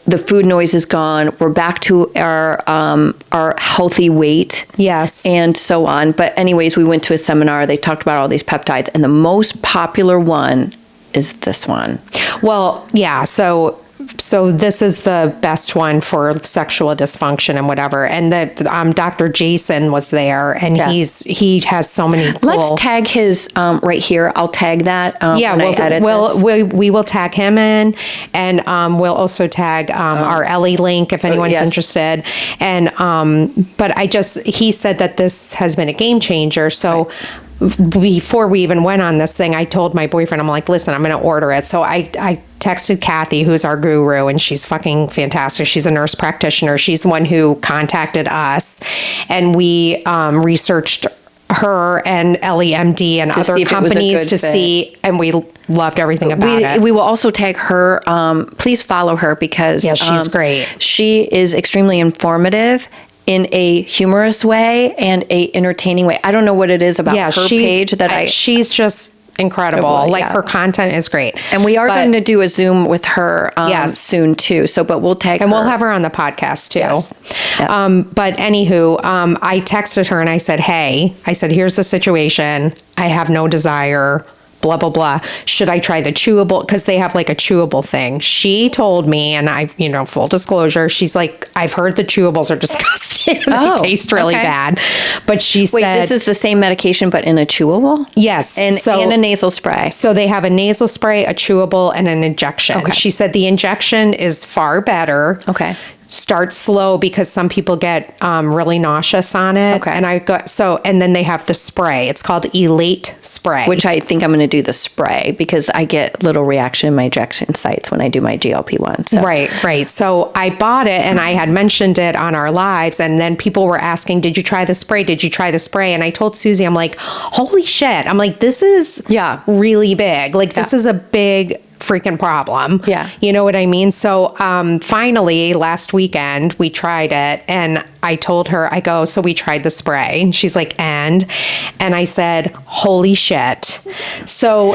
the food noise is gone. We're back to our healthy weight. Yes. And so on. But anyways, we went to a seminar. They talked about all these peptides, and the most popular one is this one. Well, yeah. So this is the best one for sexual dysfunction and whatever. And the Dr. Jason was there, and he has so many cool... Let's tag his right here. I'll tag that. We will tag him in, and we'll also tag our Ellie link if anyone's interested. And but he said that this has been a game changer. So. Before we even went on this thing, I told my boyfriend, I'm like, listen, I'm going to order it. So I texted Kathy, who's our guru, and she's fucking fantastic. She's a nurse practitioner. She's the one who contacted us, and we researched her and Ellie MD and other companies to see, and we loved everything about it. We will also tag her. Please follow her, because she's great. She is extremely informative in a humorous way and a entertaining way. I don't know what it is about her page that she's just incredible. Her content is great. And we are going to do a Zoom with her soon too. But we'll tag her. And we'll have her on the podcast too. Yes. Yep. But anywho, I texted her and I said, hey, here's the situation. I have no desire, blah, blah, blah. Should I try the chewable? Because they have like a chewable thing. She told me, and I, full disclosure, she's like, I've heard the chewables are disgusting. They taste really bad. But she said... Wait, this is the same medication, but in a chewable? Yes. And a nasal spray. So they have a nasal spray, a chewable, and an injection. Okay. She said the injection is far better. Okay. Start slow, because some people get really nauseous on it. Okay. And and then they have the spray. It's called ELATE spray. Which I think I'm going to do the spray, because I get little reaction in my injection sites when I do my GLP-1. So. Right. So I bought it, and I had mentioned it on our lives, and then people were asking, did you try the spray? Did you try the spray? And I told Susie, I'm like, holy shit. I'm like, this is really big. Like, this is a big freaking problem. Yeah. You know what I mean? So finally, last weekend, we tried it, and I told her, I go, so we tried the spray. And she's like, and I said, holy shit. So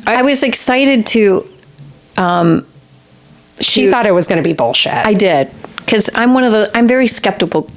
I was excited to... she thought it was going to be bullshit. I did. Because I'm very skeptical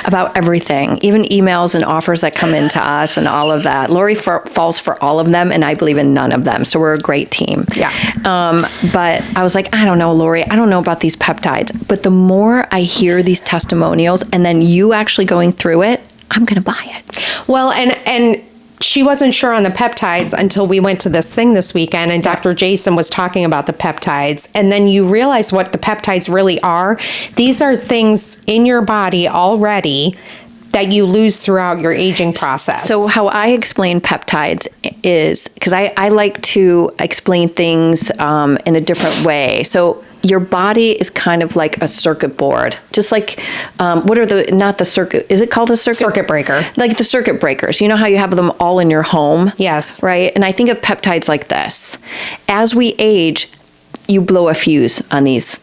about everything, even emails and offers that come into us and all of that. Lori falls for all of them, and I believe in none of them. So we're a great team. Yeah. But I was like, I don't know, Lori, I don't know about these peptides. But the more I hear these testimonials, and then you actually going through it, I'm going to buy it. Well, and she wasn't sure on the peptides until we went to this thing this weekend, and Dr. Jason was talking about the peptides. And then you realize what the peptides really are. These are things in your body already that you lose throughout your aging process. So how I explain peptides is, because I like to explain things in a different way. So your body is kind of like a circuit board, just like is it called a circuit? Circuit breaker. Like the circuit breakers. You know how you have them all in your home? Yes. Right? And I think of peptides like this. As we age, you blow a fuse on these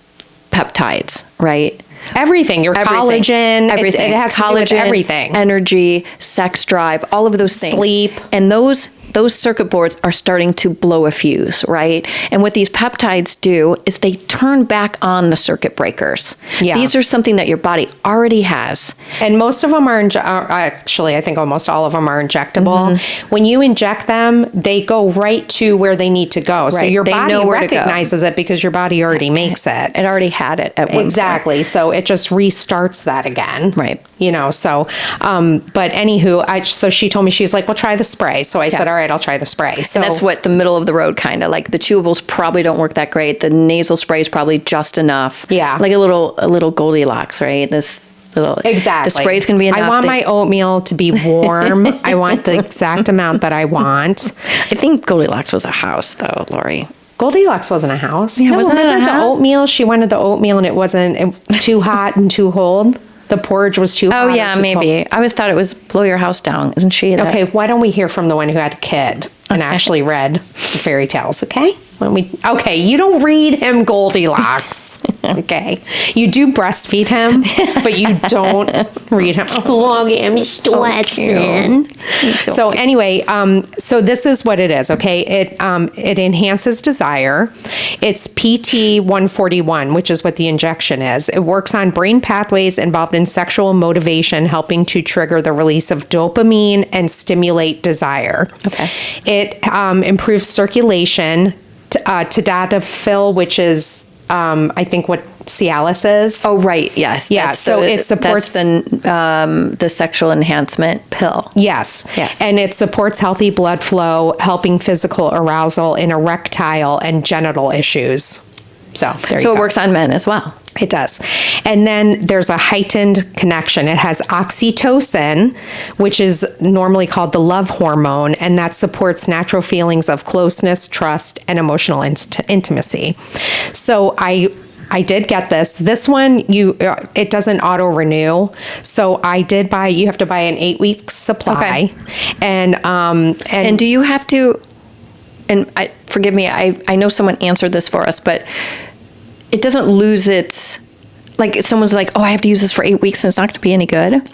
peptides, right? Everything, your collagen, everything. It has collagen, to do with everything. Energy, sex drive, all of those things. Sleep. And those circuit boards are starting to blow a fuse, right? And what these peptides do is they turn back on the circuit breakers. Yeah. These are something that your body already has. And most of them are actually, I think almost all of them are injectable. Mm-hmm. When you inject them, they go right to where they need to go. Right. So your body recognizes it because your body already makes it. It already had it at one point. Exactly. So it just restarts that again. Right. So, but anywho, so she told me, she was like, well, try the spray. So I said, all right, I'll try the spray. So and that's what the middle of the road kind of, like the chewables probably don't work that great. The nasal spray is probably just enough. Yeah. Like a little Goldilocks, right? This Exactly. The spray's going to be enough. I want my oatmeal to be warm. I want the exact amount that I want. I think Goldilocks was a house, though, Lori. Goldilocks wasn't a house. Yeah, wasn't it a house? The oatmeal, she wanted the oatmeal and it wasn't too hot and too cold. The porridge was too hot. Oh, yeah, maybe. Cold. I always thought it was blow your house down. Isn't she? Okay, why don't we hear from the one who had a kid and actually read the fairy tales, okay? Okay, you don't read him Goldilocks. Okay. You do breastfeed him, but you don't read him. Oh, I'm stressing. So anyway, so this is what it is, okay? It enhances desire. It's PT141, which is what the injection is. It works on brain pathways involved in sexual motivation, helping to trigger the release of dopamine and stimulate desire. Okay. It improves circulation. Tadalafil, which is, I think, what Cialis is. Oh, right. Yes. Yeah. So it supports the sexual enhancement pill. Yes. Yes. And it supports healthy blood flow, helping physical arousal in erectile and genital issues. So it works on men as well. It does. And then there's a heightened connection. It has oxytocin, which is normally called the love hormone, and that supports natural feelings of closeness, trust, and emotional intimacy. So I did get this. This one, it doesn't auto renew. So I did buy. You have to buy an 8-week supply. Okay. And do you have to? And forgive me. I know someone answered this for us, but it doesn't lose its, like someone's like, oh, I have to use this for 8 weeks and it's not going to be any good.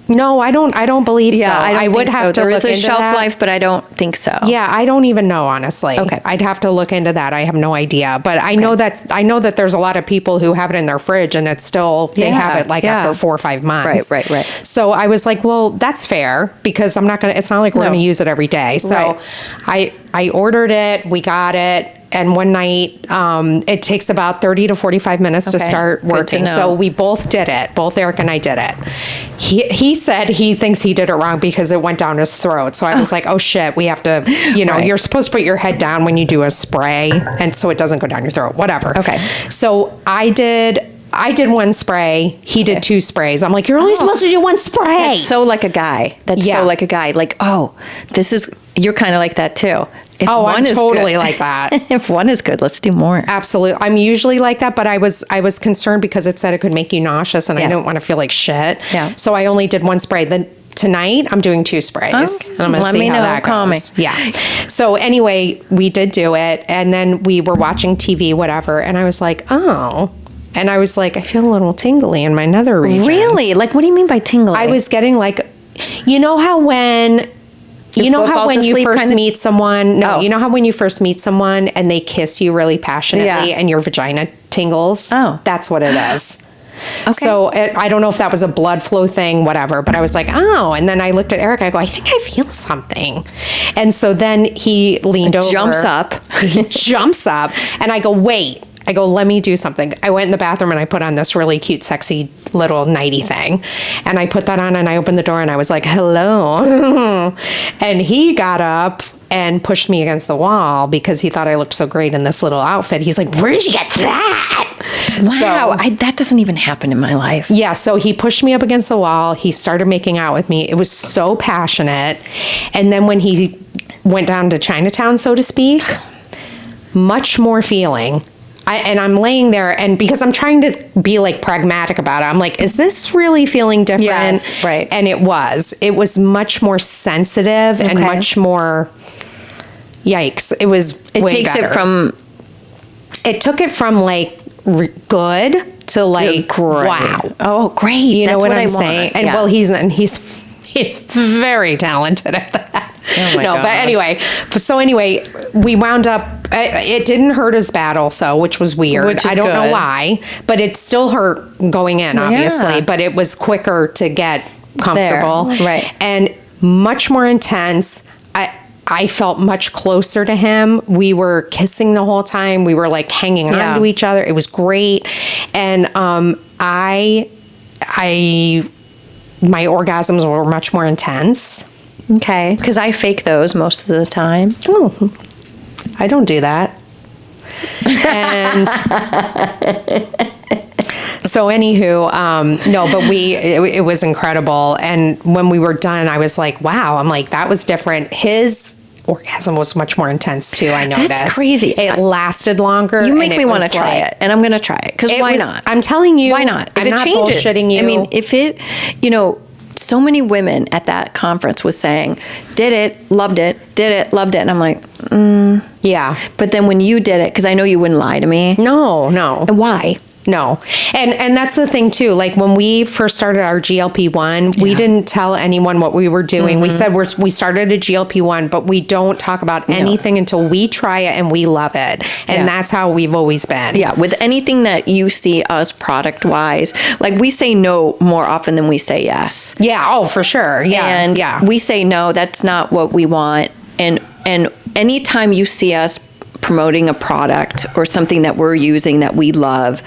No, I don't believe so. I would have to look into that. There is a shelf life, but I don't think so. Yeah, I don't even know, honestly. Okay. I'd have to look into that. I have no idea. But I know that there's a lot of people who have it in their fridge and it's still, they have it after 4 or 5 months. Right. So I was like, well, that's fair because it's not like we're going to use it every day. So I ordered it, we got it. And one night, it takes about 30 to 45 minutes to start working. So we both did it. Both Eric and I did it. He said he thinks he did it wrong because it went down his throat. So I was like, oh shit, we have to, you're supposed to put your head down when you do a spray. And so it doesn't go down your throat, whatever. Okay. So I did 1 spray. He did 2 sprays. I'm like, you're only supposed to do 1 spray. That's so like a guy. Like, oh, you're kind of like that too. I'm totally like that. If one is good, let's do more. Absolutely. I'm usually like that, but I was concerned because it said it could make you nauseous and I didn't want to feel like shit. Yeah. So I only did 1 spray. Then tonight I'm doing 2 sprays. And I'm going to see how that goes. Yeah. So anyway, we did do it and then we were watching TV, whatever. And I was like, oh. And I was like, I feel a little tingly in my nether regions. Really? Like, what do you mean by tingly? I was getting like, you know how when you first meet someone, you know how when you first meet someone and they kiss you really passionately and your vagina tingles? Oh. That's what it is. Okay. So I don't know if that was a blood flow thing, whatever, but I was like, oh. And then I looked at Eric, I go, I think I feel something. And so then he leaned over. He jumps up and I go, wait. I go, let me do something. I went in the bathroom and I put on this really cute, sexy little nighty thing. And I put that on and I opened the door and I was like, hello. And he got up and pushed me against the wall because he thought I looked so great in this little outfit. He's like, where'd you get that? Wow. That doesn't even happen in my life. Yeah. So he pushed me up against the wall. He started making out with me. It was so passionate. And then when he went down to Chinatown, so to speak, much more feeling. And I'm laying there, and because I'm trying to be like pragmatic about it, I'm like, is this really feeling different? Yes, right. And it was much more sensitive and much more, yikes. It was It way takes better. It took it from like good to like, wow. Oh, great. You know what I'm saying? And well, he's very talented at that. Oh my God. But anyway, we wound up, it didn't hurt as bad also, which was weird. I don't know why, but it still hurt going in, obviously, but it was quicker to get comfortable. There. Right. And much more intense. I felt much closer to him. We were kissing the whole time. We were like hanging on to each other. It was great. And my orgasms were much more intense. Okay. Because I fake those most of the time. Oh, I don't do that. And So anywho, no, but it was incredible. And when we were done, I was like, wow, I'm like, that was different. His orgasm was much more intense too. I noticed. That's crazy. It lasted longer. You make me want to try it, and I'm going to try it because why not? I'm telling you, why not? If I'm it not changes, bullshitting you. I mean, if it, so many women at that conference was saying, did it, loved it, and I'm like, yeah. But then when you did it, because I know you wouldn't lie to me. No. And why? No. And that's the thing too. Like when we first started our GLP-1, we didn't tell anyone what we were doing. We said we started a GLP-1, but we don't talk about anything until we try it and we love it. And that's how we've always been. Yeah. With anything that you see us product wise, like we say no more often than we say yes. Yeah. Oh, for sure. Yeah. And we say no, that's not what we want. And anytime you see us promoting a product or something that we're using that we love,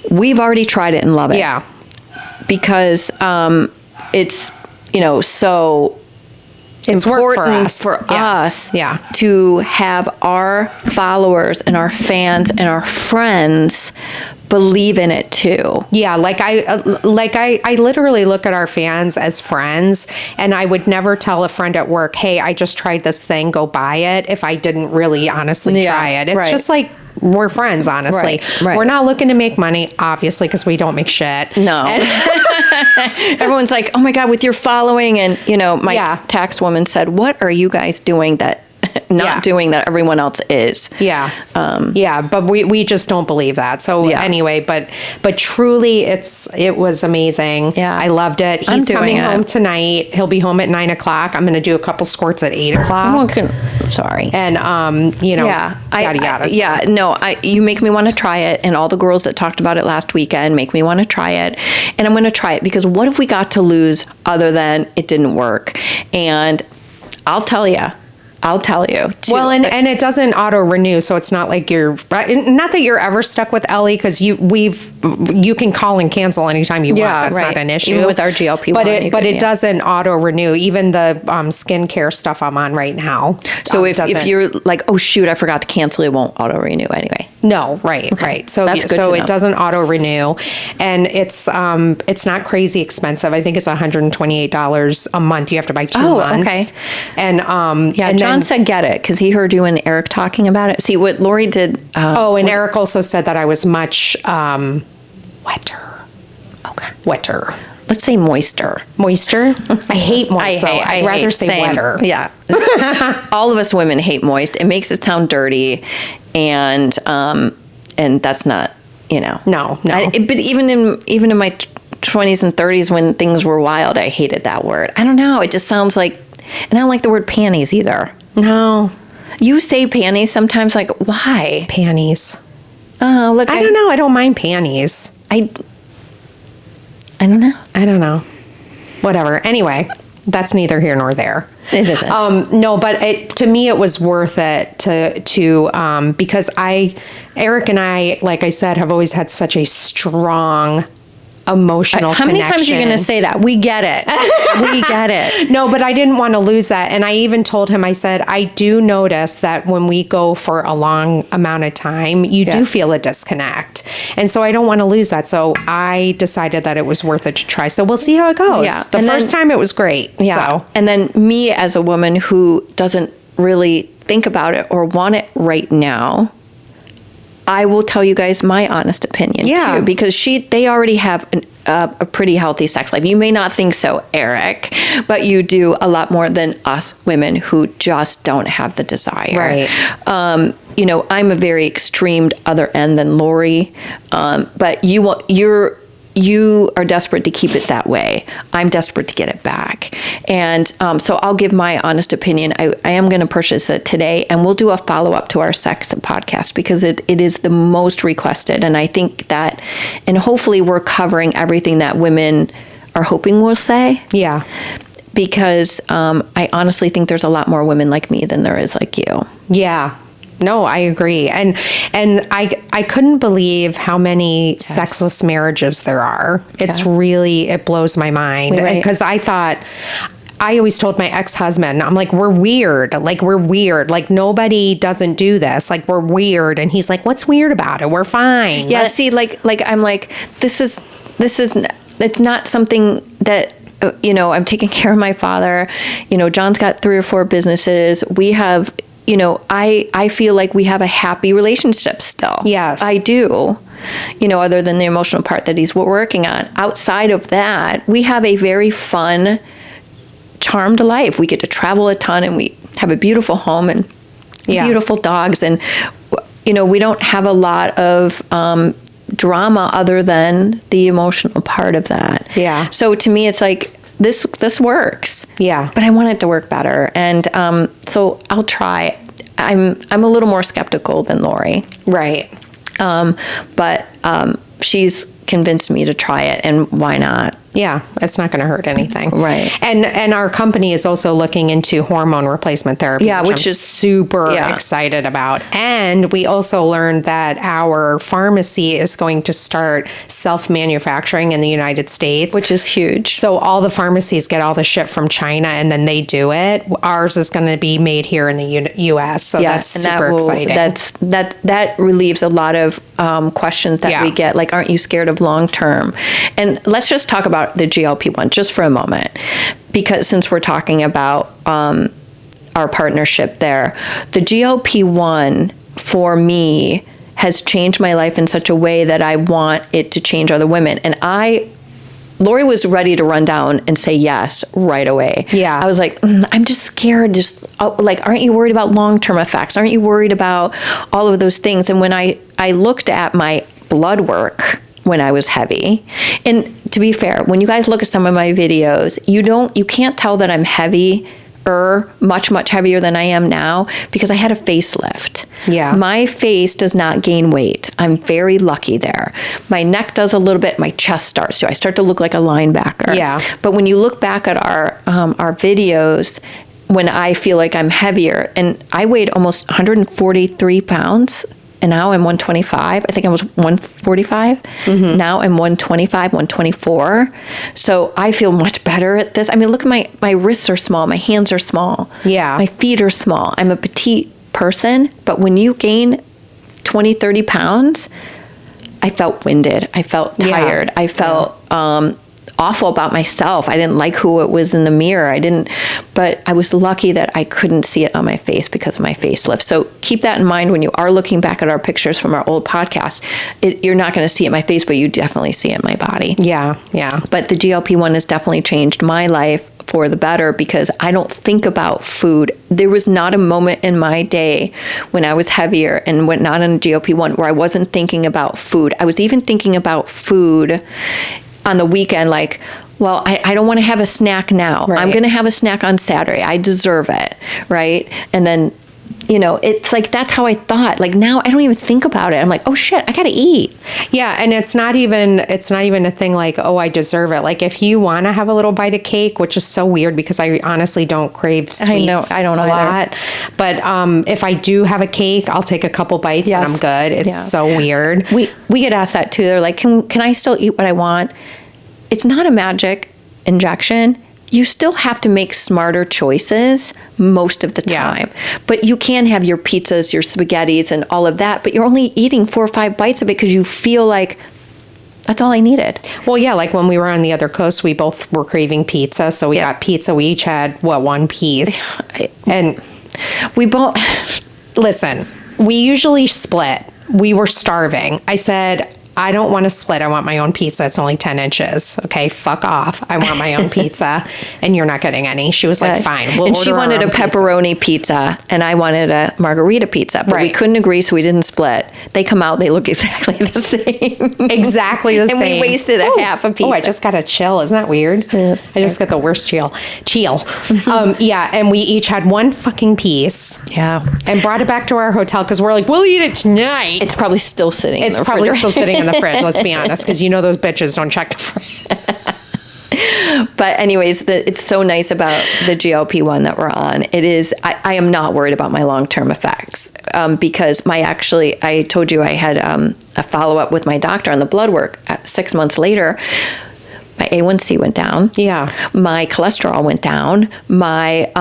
we've already tried it and love it. Yeah. Because it's, so it's important for us to have our followers and our fans and our friends believe in it too. Yeah, I literally look at our fans as friends, and I would never tell a friend at work, hey, I just tried this thing, go buy it, if I didn't really honestly try it. It's just like, we're friends, honestly. Right. We're not looking to make money, obviously, because we don't make shit. No. Everyone's like, oh my God, with your following. And, my tax woman said, what are you guys doing that not doing that everyone else is? Yeah. But we just don't believe that. So anyway, but truly it was amazing. Yeah. I loved it. He's coming home tonight. He'll be home at 9:00. I'm going to do a couple squirts at 8:00. Sorry. And, yada yada. Yeah. No, you make me want to try it. And all the girls that talked about it last weekend make me want to try it. And I'm going to try it because what have we got to lose other than it didn't work? And I'll tell you. Too. Well, and it doesn't auto renew, so it's not like not that you're ever stuck with Ellie, because you can call and cancel anytime you want. That's not an issue. Even with our GLP-1. But it doesn't auto renew. Even the skincare stuff I'm on right now. So if you're like, oh shoot, I forgot to cancel, it won't auto renew anyway. No, right. So that's good. So it doesn't auto renew, and it's not crazy expensive. I think it's $128 a month. You have to buy 2 months. Okay. And John said get it because he heard you and Eric talking about it. See what Lori did. And Eric also said that I was much wetter. Okay. Wetter. Let's say moister. Moister? I hate moist. I'd rather say wetter. Yeah. All of us women hate moist. It makes it sound dirty, and that's not, No. But even in my 20s and 30s when things were wild, I hated that word. I don't know. It just sounds like, and I don't like the word panties either. No. You say panties sometimes, like, why? Panties. Oh, look. I don't know. I don't mind panties. I don't know. I don't know. Whatever. Anyway, that's neither here nor there. It isn't. No, but to me, it was worth it to because Eric and I, like I said, have always had such a strong emotional How many times are you going to say that? We get it. We get it. No, but I didn't want to lose that. And I even told him, I said, I do notice that when we go for a long amount of time, you do feel a disconnect. And so I don't want to lose that. So I decided that it was worth it to try. So we'll see how it goes. Yeah. The first time it was great. Yeah. So. And then me as a woman who doesn't really think about it or want it right now, I will tell you guys my honest opinion too, because they already have a pretty healthy sex life. You may not think so, Eric, but you do a lot more than us women who just don't have the desire. Right. I'm a very extreme other end than Lori, but you are desperate to keep it that way. I'm desperate to get it back. And so I'll give my honest opinion. I am going to purchase it today, and we'll do a follow-up to our sex podcast because it is the most requested. And I think that, and hopefully we're covering everything that women are hoping we'll say. Yeah. Because I honestly think there's a lot more women like me than there is like you. Yeah. No, I agree. And I couldn't believe how many sexless marriages there are. It's really, it blows my mind. Because I thought, I always told my ex-husband, I'm like, we're weird. Like, we're weird. Like, nobody doesn't do this. Like, we're weird. And he's like, what's weird about it? We're fine. Yeah. See, I'm like, it's not something that, I'm taking care of my father. John's got 3 or 4 businesses. We have, I feel like we have a happy relationship still. Yes. I do. Other than the emotional part that he's working on. Outside of that, we have a very fun, charmed life. We get to travel a ton, and we have a beautiful home and beautiful dogs. And, we don't have a lot of drama other than the emotional part of that. Yeah. So to me, it's like, this works. Yeah. But I want it to work better. And so I'll try. I'm a little more skeptical than Lori. Right. But she's convinced me to try it, and why not? Yeah, it's not going to hurt anything. Right. And our company is also looking into hormone replacement therapy, which is super excited about. And we also learned that our pharmacy is going to start self-manufacturing in the United States. Which is huge. So all the pharmacies get all the shit from China, and then they do it. Ours is going to be made here in the U.S. So that's super exciting. That relieves a lot of questions that we get, like, aren't you scared of long-term? And let's just talk about the GLP-1 just for a moment, because since we're talking about our partnership there, the GLP-1 for me has changed my life in such a way that I want it to change other women. And Lori was ready to run down and say yes right away. Yeah. I was like, I'm just scared. Aren't you worried about long-term effects? Aren't you worried about all of those things? And when I looked at my blood work when I was heavy, and to be fair, when you guys look at some of my videos, you can't tell that I'm much heavier than I am now, because I had a facelift. Yeah. My face does not gain weight. I'm very lucky there. My neck does a little bit. My chest starts to. I start to look like a linebacker. Yeah. But when you look back at our videos, when I feel like I'm heavier, and I weighed almost 143 pounds, and now I'm 125. I think I was 145. Mm-hmm. Now I'm 125, 124. So I feel much better at this. I mean, look at my wrists are small. My hands are small. Yeah. My feet are small. I'm a petite person. But when you gain 20, 30 pounds, I felt winded. I felt tired. I felt awful about myself. I didn't like who it was in the mirror. But I was lucky that I couldn't see it on my face because of my facelift. So keep that in mind when you are looking back at our pictures from our old podcast. You're not going to see it in my face, but you definitely see it in my body. Yeah, yeah. But the GLP-1 has definitely changed my life for the better, because I don't think about food. There was not a moment in my day when I was heavier and went not on a GLP-1 where I wasn't thinking about food. I was even thinking about food on the weekend, like, well, I don't want to have a snack now. Right. I'm going to have a snack on Saturday. I deserve it, right? And then, it's like, that's how I thought. Like, now I don't even think about it. I'm like, oh shit, I got to eat. Yeah, and it's not even a thing like, oh, I deserve it. Like, if you want to have a little bite of cake, which is so weird because I honestly don't crave sweets. I don't a lot. But if I do have a cake, I'll take a couple bites and I'm good. It's so weird. We get asked that too. They're like, can I still eat what I want? It's not a magic injection. You still have to make smarter choices most of the time. Yeah. But you can have your pizzas, your spaghettis, and all of that, but you're only eating 4 or 5 bites of it because you feel like that's all I needed. Well, yeah, like when we were on the other coast, we both were craving pizza, so we got pizza. We each had, 1 piece? And we both... Listen, we usually split. We were starving. I said, I don't want to split. I want my own pizza. It's only 10 inches. Okay, fuck off. I want my own pizza, and you're not getting any. She was like, fine. We'll order. And she wanted a pepperoni pizza, and I wanted a margarita pizza. But we couldn't agree, so we didn't split. They come out, they look exactly the same. Exactly the same. And we wasted a half a pizza. Oh, I just got a chill. Isn't that weird? I just got the worst chill. Yeah, and we each had 1 fucking piece. Yeah. And brought it back to our hotel because we're like, we'll eat it tonight. It's probably still sitting in the refrigerator. It's probably still sitting in the fridge, let's be honest, because those bitches don't check the fridge. But anyways, it's so nice about the GLP-1 that we're on. It is, I am not worried about my long-term effects because I told you I had a follow-up with my doctor on the blood work 6 months later. My A1C went down. Yeah. My cholesterol went down. My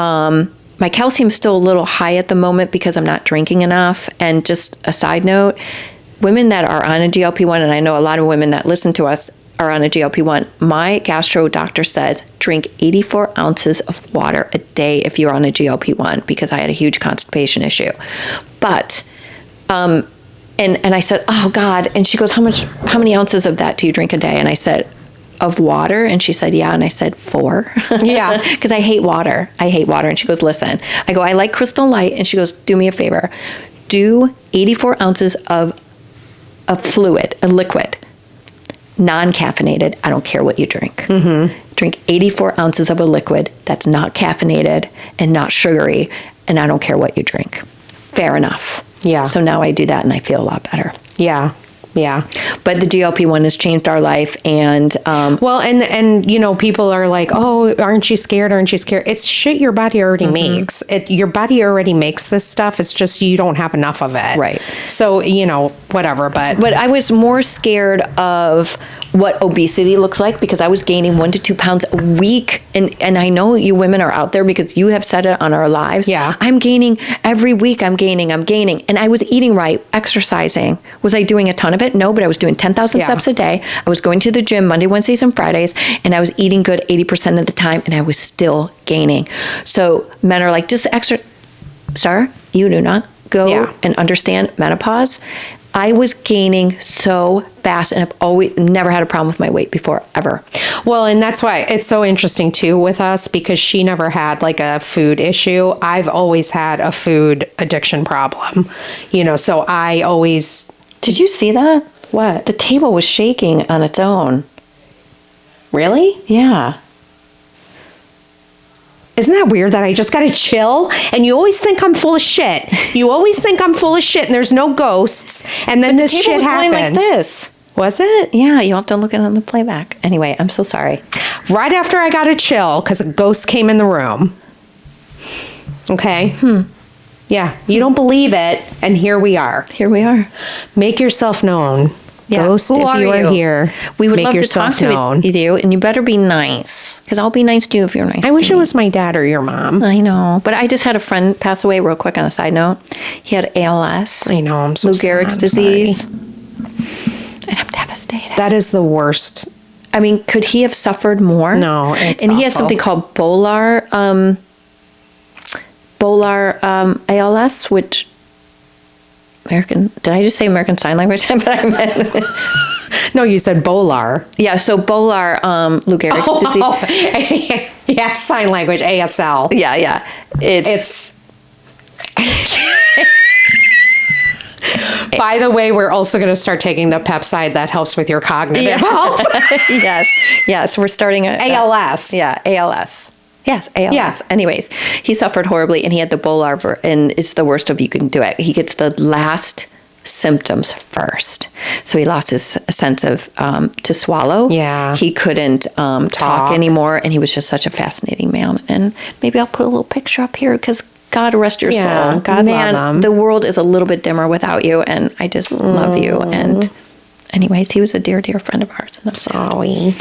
calcium's still a little high at the moment because I'm not drinking enough. And just a side note, women that are on a GLP-1, and I know a lot of women that listen to us are on a GLP-1, my gastro doctor says drink 84 ounces of water a day if you're on a GLP-1, because I had a huge constipation issue. But, and I said, oh God. And she goes, how many ounces of that do you drink a day? And I said, of water? And she said, yeah. And I said, 4. Yeah. Because I hate water. And she goes, listen. I go, I like Crystal Light. And she goes, do me a favor. Do 84 ounces of a fluid, a liquid, non-caffeinated. I don't care what you drink. Drink 84 ounces of a liquid that's not caffeinated and not sugary, and I don't care what you drink. Fair enough. Yeah. So now I do that and I feel a lot better. Yeah. Yeah. But the GLP-1 has changed our life. And, well, and, you know, people are like, oh, aren't you scared? It's shit your body already makes. Your body already makes this stuff. It's just, you don't have enough of it. Right. So, you know, whatever. But I was more scared of what obesity looks like, because I was gaining 1 to 2 pounds a week. And I know you women are out there because you have said it on our lives. Yeah. I'm gaining every week. I'm gaining. And I was eating right, exercising. Was I doing a ton of it? No, but I was doing 10,000 steps a day. I was going to the gym Monday, Wednesdays, and Fridays, and I was eating good 80% of the time, and I was still gaining. So men are like, just sir, you do not go and understand menopause. I was gaining so fast, and I've never had a problem with my weight before, ever. Well, and that's why it's so interesting too with us, because she never had like a food issue. I've always had a food addiction problem, you know, so I always... Did you see that? What? The table was shaking on its own. Really? Yeah. Isn't that weird that I just got to chill? And you always think I'm full of shit. You always think I'm full of shit and there's no ghosts. And then this shit happens. Going like this. Was it? Yeah, you'll have to look at it on the playback. Anyway, I'm so sorry. Right after I got to chill because a ghost came in the room. Okay? Yeah, you don't believe it, and here we are. Here we are. Make yourself known. Yeah. Ghost, Who if you are here, we would love to talk to you, and you better be nice, because I'll be nice to you if you're nice. I wish it was my dad or your mom. I know, but I just had a friend pass away real quick on a side note. He had ALS. I know, I'm so Lou Gehrig's disease. And I'm devastated. That is the worst. I mean, could he have suffered more? No, it's And awful. he had something called Bolar ALS, which did I just say American Sign Language? But I meant no, you said Bolar. Yeah, so Bolar, Lou Gehrig's disease. Yeah, sign language, ASL. Yeah. It's By the way, we're also going to start taking the peptide that helps with your cognitive health. Yes, we're starting ALS. ALS. Yes, ALS. Yeah. Anyways, he suffered horribly, and he had the Bolar, and it's the worst of you can do it. He gets the last symptoms first. So he lost his sense of to swallow. Yeah. He couldn't talk anymore, and he was just such a fascinating man. And maybe I'll put a little picture up here, because God rest your soul. God love him. The world is a little bit dimmer without you, and I just love you. And anyways, he was a dear, dear friend of ours. And I'm sorry.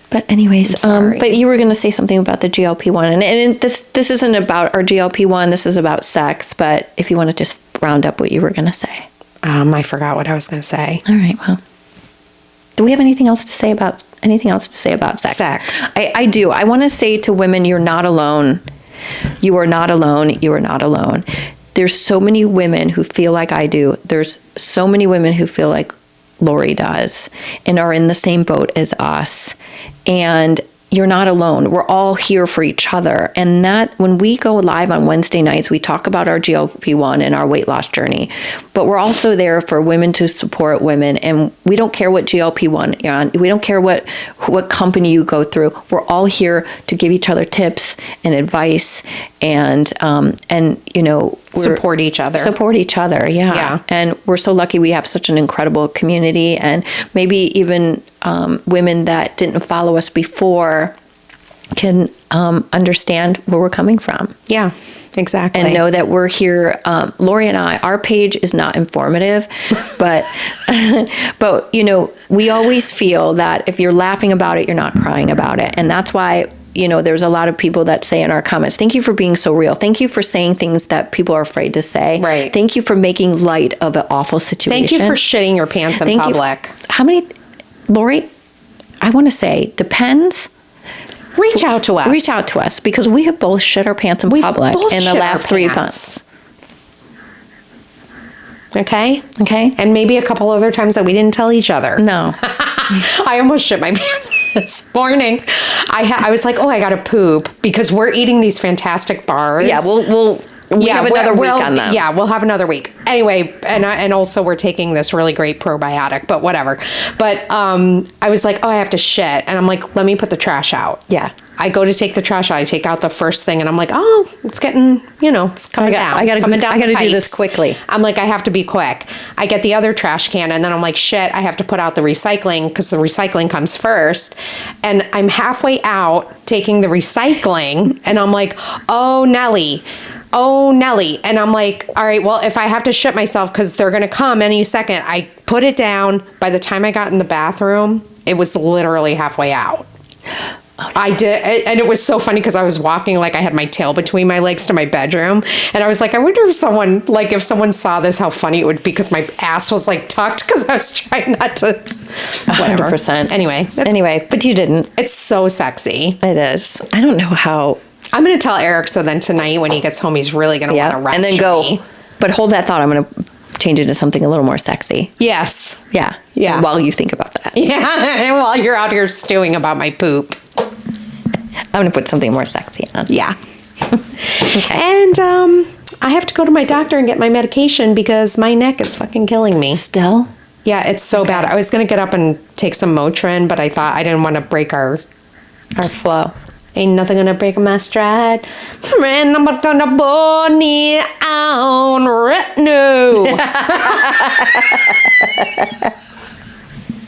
But anyways, but you were going to say something about the GLP-1, and this isn't about our GLP-1. This is about sex. But if you want to just round up what you were going to say. I forgot what I was going to say. All right. Well, do we have anything else to say about sex? I do. I want to say to women, you're not alone. You are not alone. You are not alone. There's so many women who feel like I do. There's so many women who feel like Lori does and are in the same boat as us. And you're not alone. We're all here for each other. And that when we go live on Wednesday nights, we talk about our GLP-1 and our weight loss journey. But we're also there for women to support women. And we don't care what GLP-1 you're on. We don't care what company you go through. We're all here to give each other tips and advice and support each other. Support each other, yeah. And we're so lucky we have such an incredible community, and maybe even women that didn't follow us before can understand where we're coming from. Yeah. Exactly. And know that we're here. Lori and I, our page is not informative, but, we always feel that if you're laughing about it, you're not crying about it. And that's why, there's a lot of people that say in our comments, thank you for being so real. Thank you for saying things that people are afraid to say. Right. Thank you for making light of an awful situation. Thank you for shitting your pants in public. How many, Lori, I want to say, depends. Reach out to us. Reach out to us, because we have both shit our pants in public in the last 3 months. Okay? Okay. And maybe a couple other times that we didn't tell each other. No. I almost shit my pants this morning. I was like, I got to poop, because we're eating these fantastic bars. Yeah, we have another week on them. Yeah, we'll have another week. Anyway, and also we're taking this really great probiotic, but whatever. But I was like, I have to shit. And I'm like, let me put the trash out. Yeah. I go to take the trash out. I take out the first thing, and I'm like, it's getting, it's coming down. I got to do this quickly. I'm like, I have to be quick. I get the other trash can, and then I'm like, shit, I have to put out the recycling, because the recycling comes first. And I'm halfway out taking the recycling, and I'm like, oh, Nelly. And I'm like, all right, well, if I have to shit myself, because they're going to come any second, I put it down. By the time I got in the bathroom, it was literally halfway out. Oh, no. I did. And it was so funny, because I was walking like I had my tail between my legs to my bedroom. And I was like, I wonder if someone saw this, how funny it would be, because my ass was like tucked, because I was trying not to. Whatever. 100%. Anyway, but you didn't. It's so sexy. It is. I don't know how. I'm going to tell Eric, so then tonight when he gets home, he's really going to want to rapture and then go. But hold that thought. I'm going to change it to something a little more sexy. Yes. Yeah. Yeah. While you think about that. Yeah. While you're out here stewing about my poop. I'm going to put something more sexy on. Yeah. Okay. And I have to go to my doctor and get my medication, because my neck is fucking killing me. Still? Yeah, it's so bad. I was going to get up and take some Motrin, but I thought I didn't want to break our flow. Ain't nothing gonna break my stride. Man, I'm gonna burn it on right now.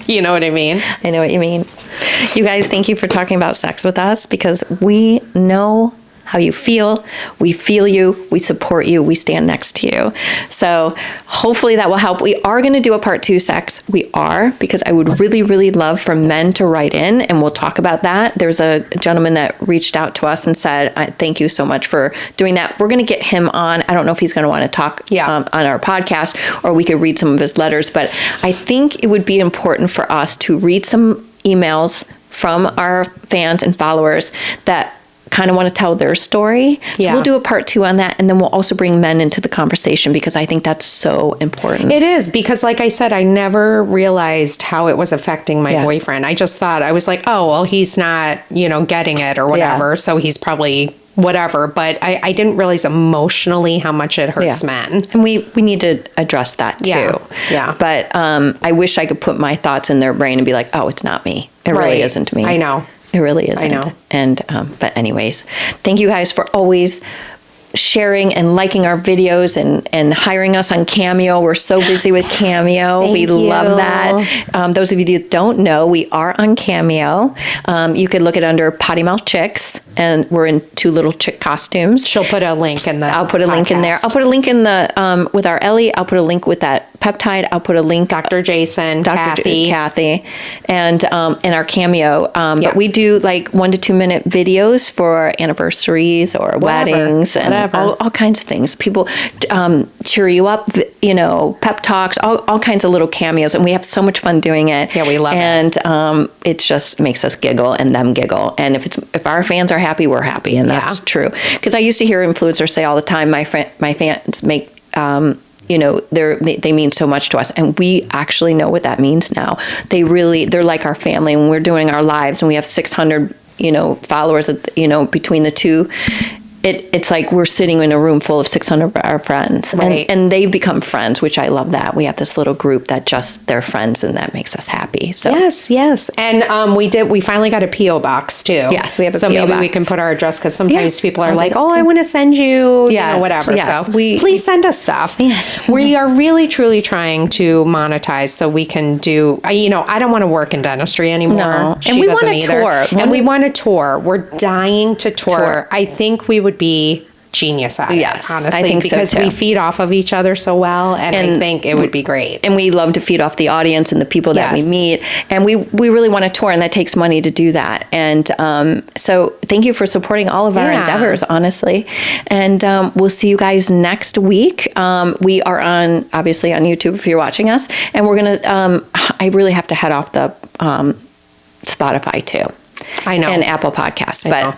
You know what I mean? I know what you mean. You guys, thank you for talking about sex with us, because we know how you feel. We feel you. We support you. We stand next to you. So hopefully that will help. We are going to do a part 2 sex. We are, because I would really, really love for men to write in, and we'll talk about that. There's a gentleman that reached out to us and said, thank you so much for doing that. We're going to get him on. I don't know if he's going to want to talk on our podcast, or we could read some of his letters, but I think it would be important for us to read some emails from our fans and followers that kind of want to tell their story. So we'll do a part 2 on that, and then we'll also bring men into the conversation, because I think that's so important. It is, because like I said, I never realized how it was affecting my boyfriend. I just thought, I was like, oh, well, he's not, getting it or whatever, so he's probably whatever. But I didn't realize emotionally how much it hurts men. And we need to address that too. Yeah. But I wish I could put my thoughts in their brain and be like, oh, it's not me. It really isn't me. I know. It really isn't. I know. And, but anyways, thank you guys for always sharing and liking our videos and hiring us on Cameo. We're so busy with Cameo. We love that. Those of you that don't know, we are on Cameo. You could look it under Potty Mouth Chicks, and we're in 2 little chick costumes. She'll put a link in the I'll put a link in there. I'll put a link in the, with our Ellie. I'll put a link with that peptide. I'll put a link. Dr. Jason, Kathy, and our Cameo. But we do like 1 to 2 minute videos for anniversaries or weddings and all kinds of things. People cheer you up, pep talks, all kinds of little cameos, and we have so much fun doing it. Yeah, we love it. And it just makes us giggle and them giggle. And if our fans are happy, we're happy, and that's true. Because I used to hear influencers say all the time, my fans make. They mean so much to us, and we actually know what that means now. They're like our family. When we're doing our lives, and we have 600, followers, between the two. It's like we're sitting in a room full of 600 of our friends, and they've become friends, which I love that. We have this little group that just they're friends, and that makes us happy. So yes, and we finally got a PO box too. Yes, we have a PO box. So maybe we can put our address, because sometimes people are like, I want to send you, whatever. Yes, so please send us stuff. We are really truly trying to monetize so we can do. I don't want to work in dentistry anymore. No, and we want to tour, and we want to tour. We're dying to tour. I think we would be genius at it, honestly. I think because so too. We feed off of each other so well, and I think it would be great. And we love to feed off the audience and the people that we meet. And we really want to tour, and that takes money to do that. And so thank you for supporting all of our endeavors, honestly. And we'll see you guys next week. We are obviously on YouTube if you're watching us. And we're going to, I really have to head off the Spotify too. I know. And Apple Podcasts. But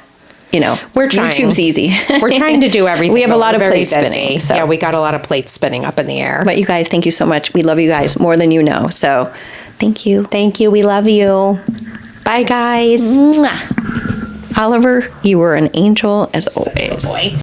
we're trying. YouTube's easy. We're trying to do everything. We have a lot of plates spinning. So. Yeah, we got a lot of plates spinning up in the air. But you guys, thank you so much. We love you guys more than you know. So thank you. Thank you. We love you. Bye, guys. Mwah. Oliver, you were an angel as always. Boy.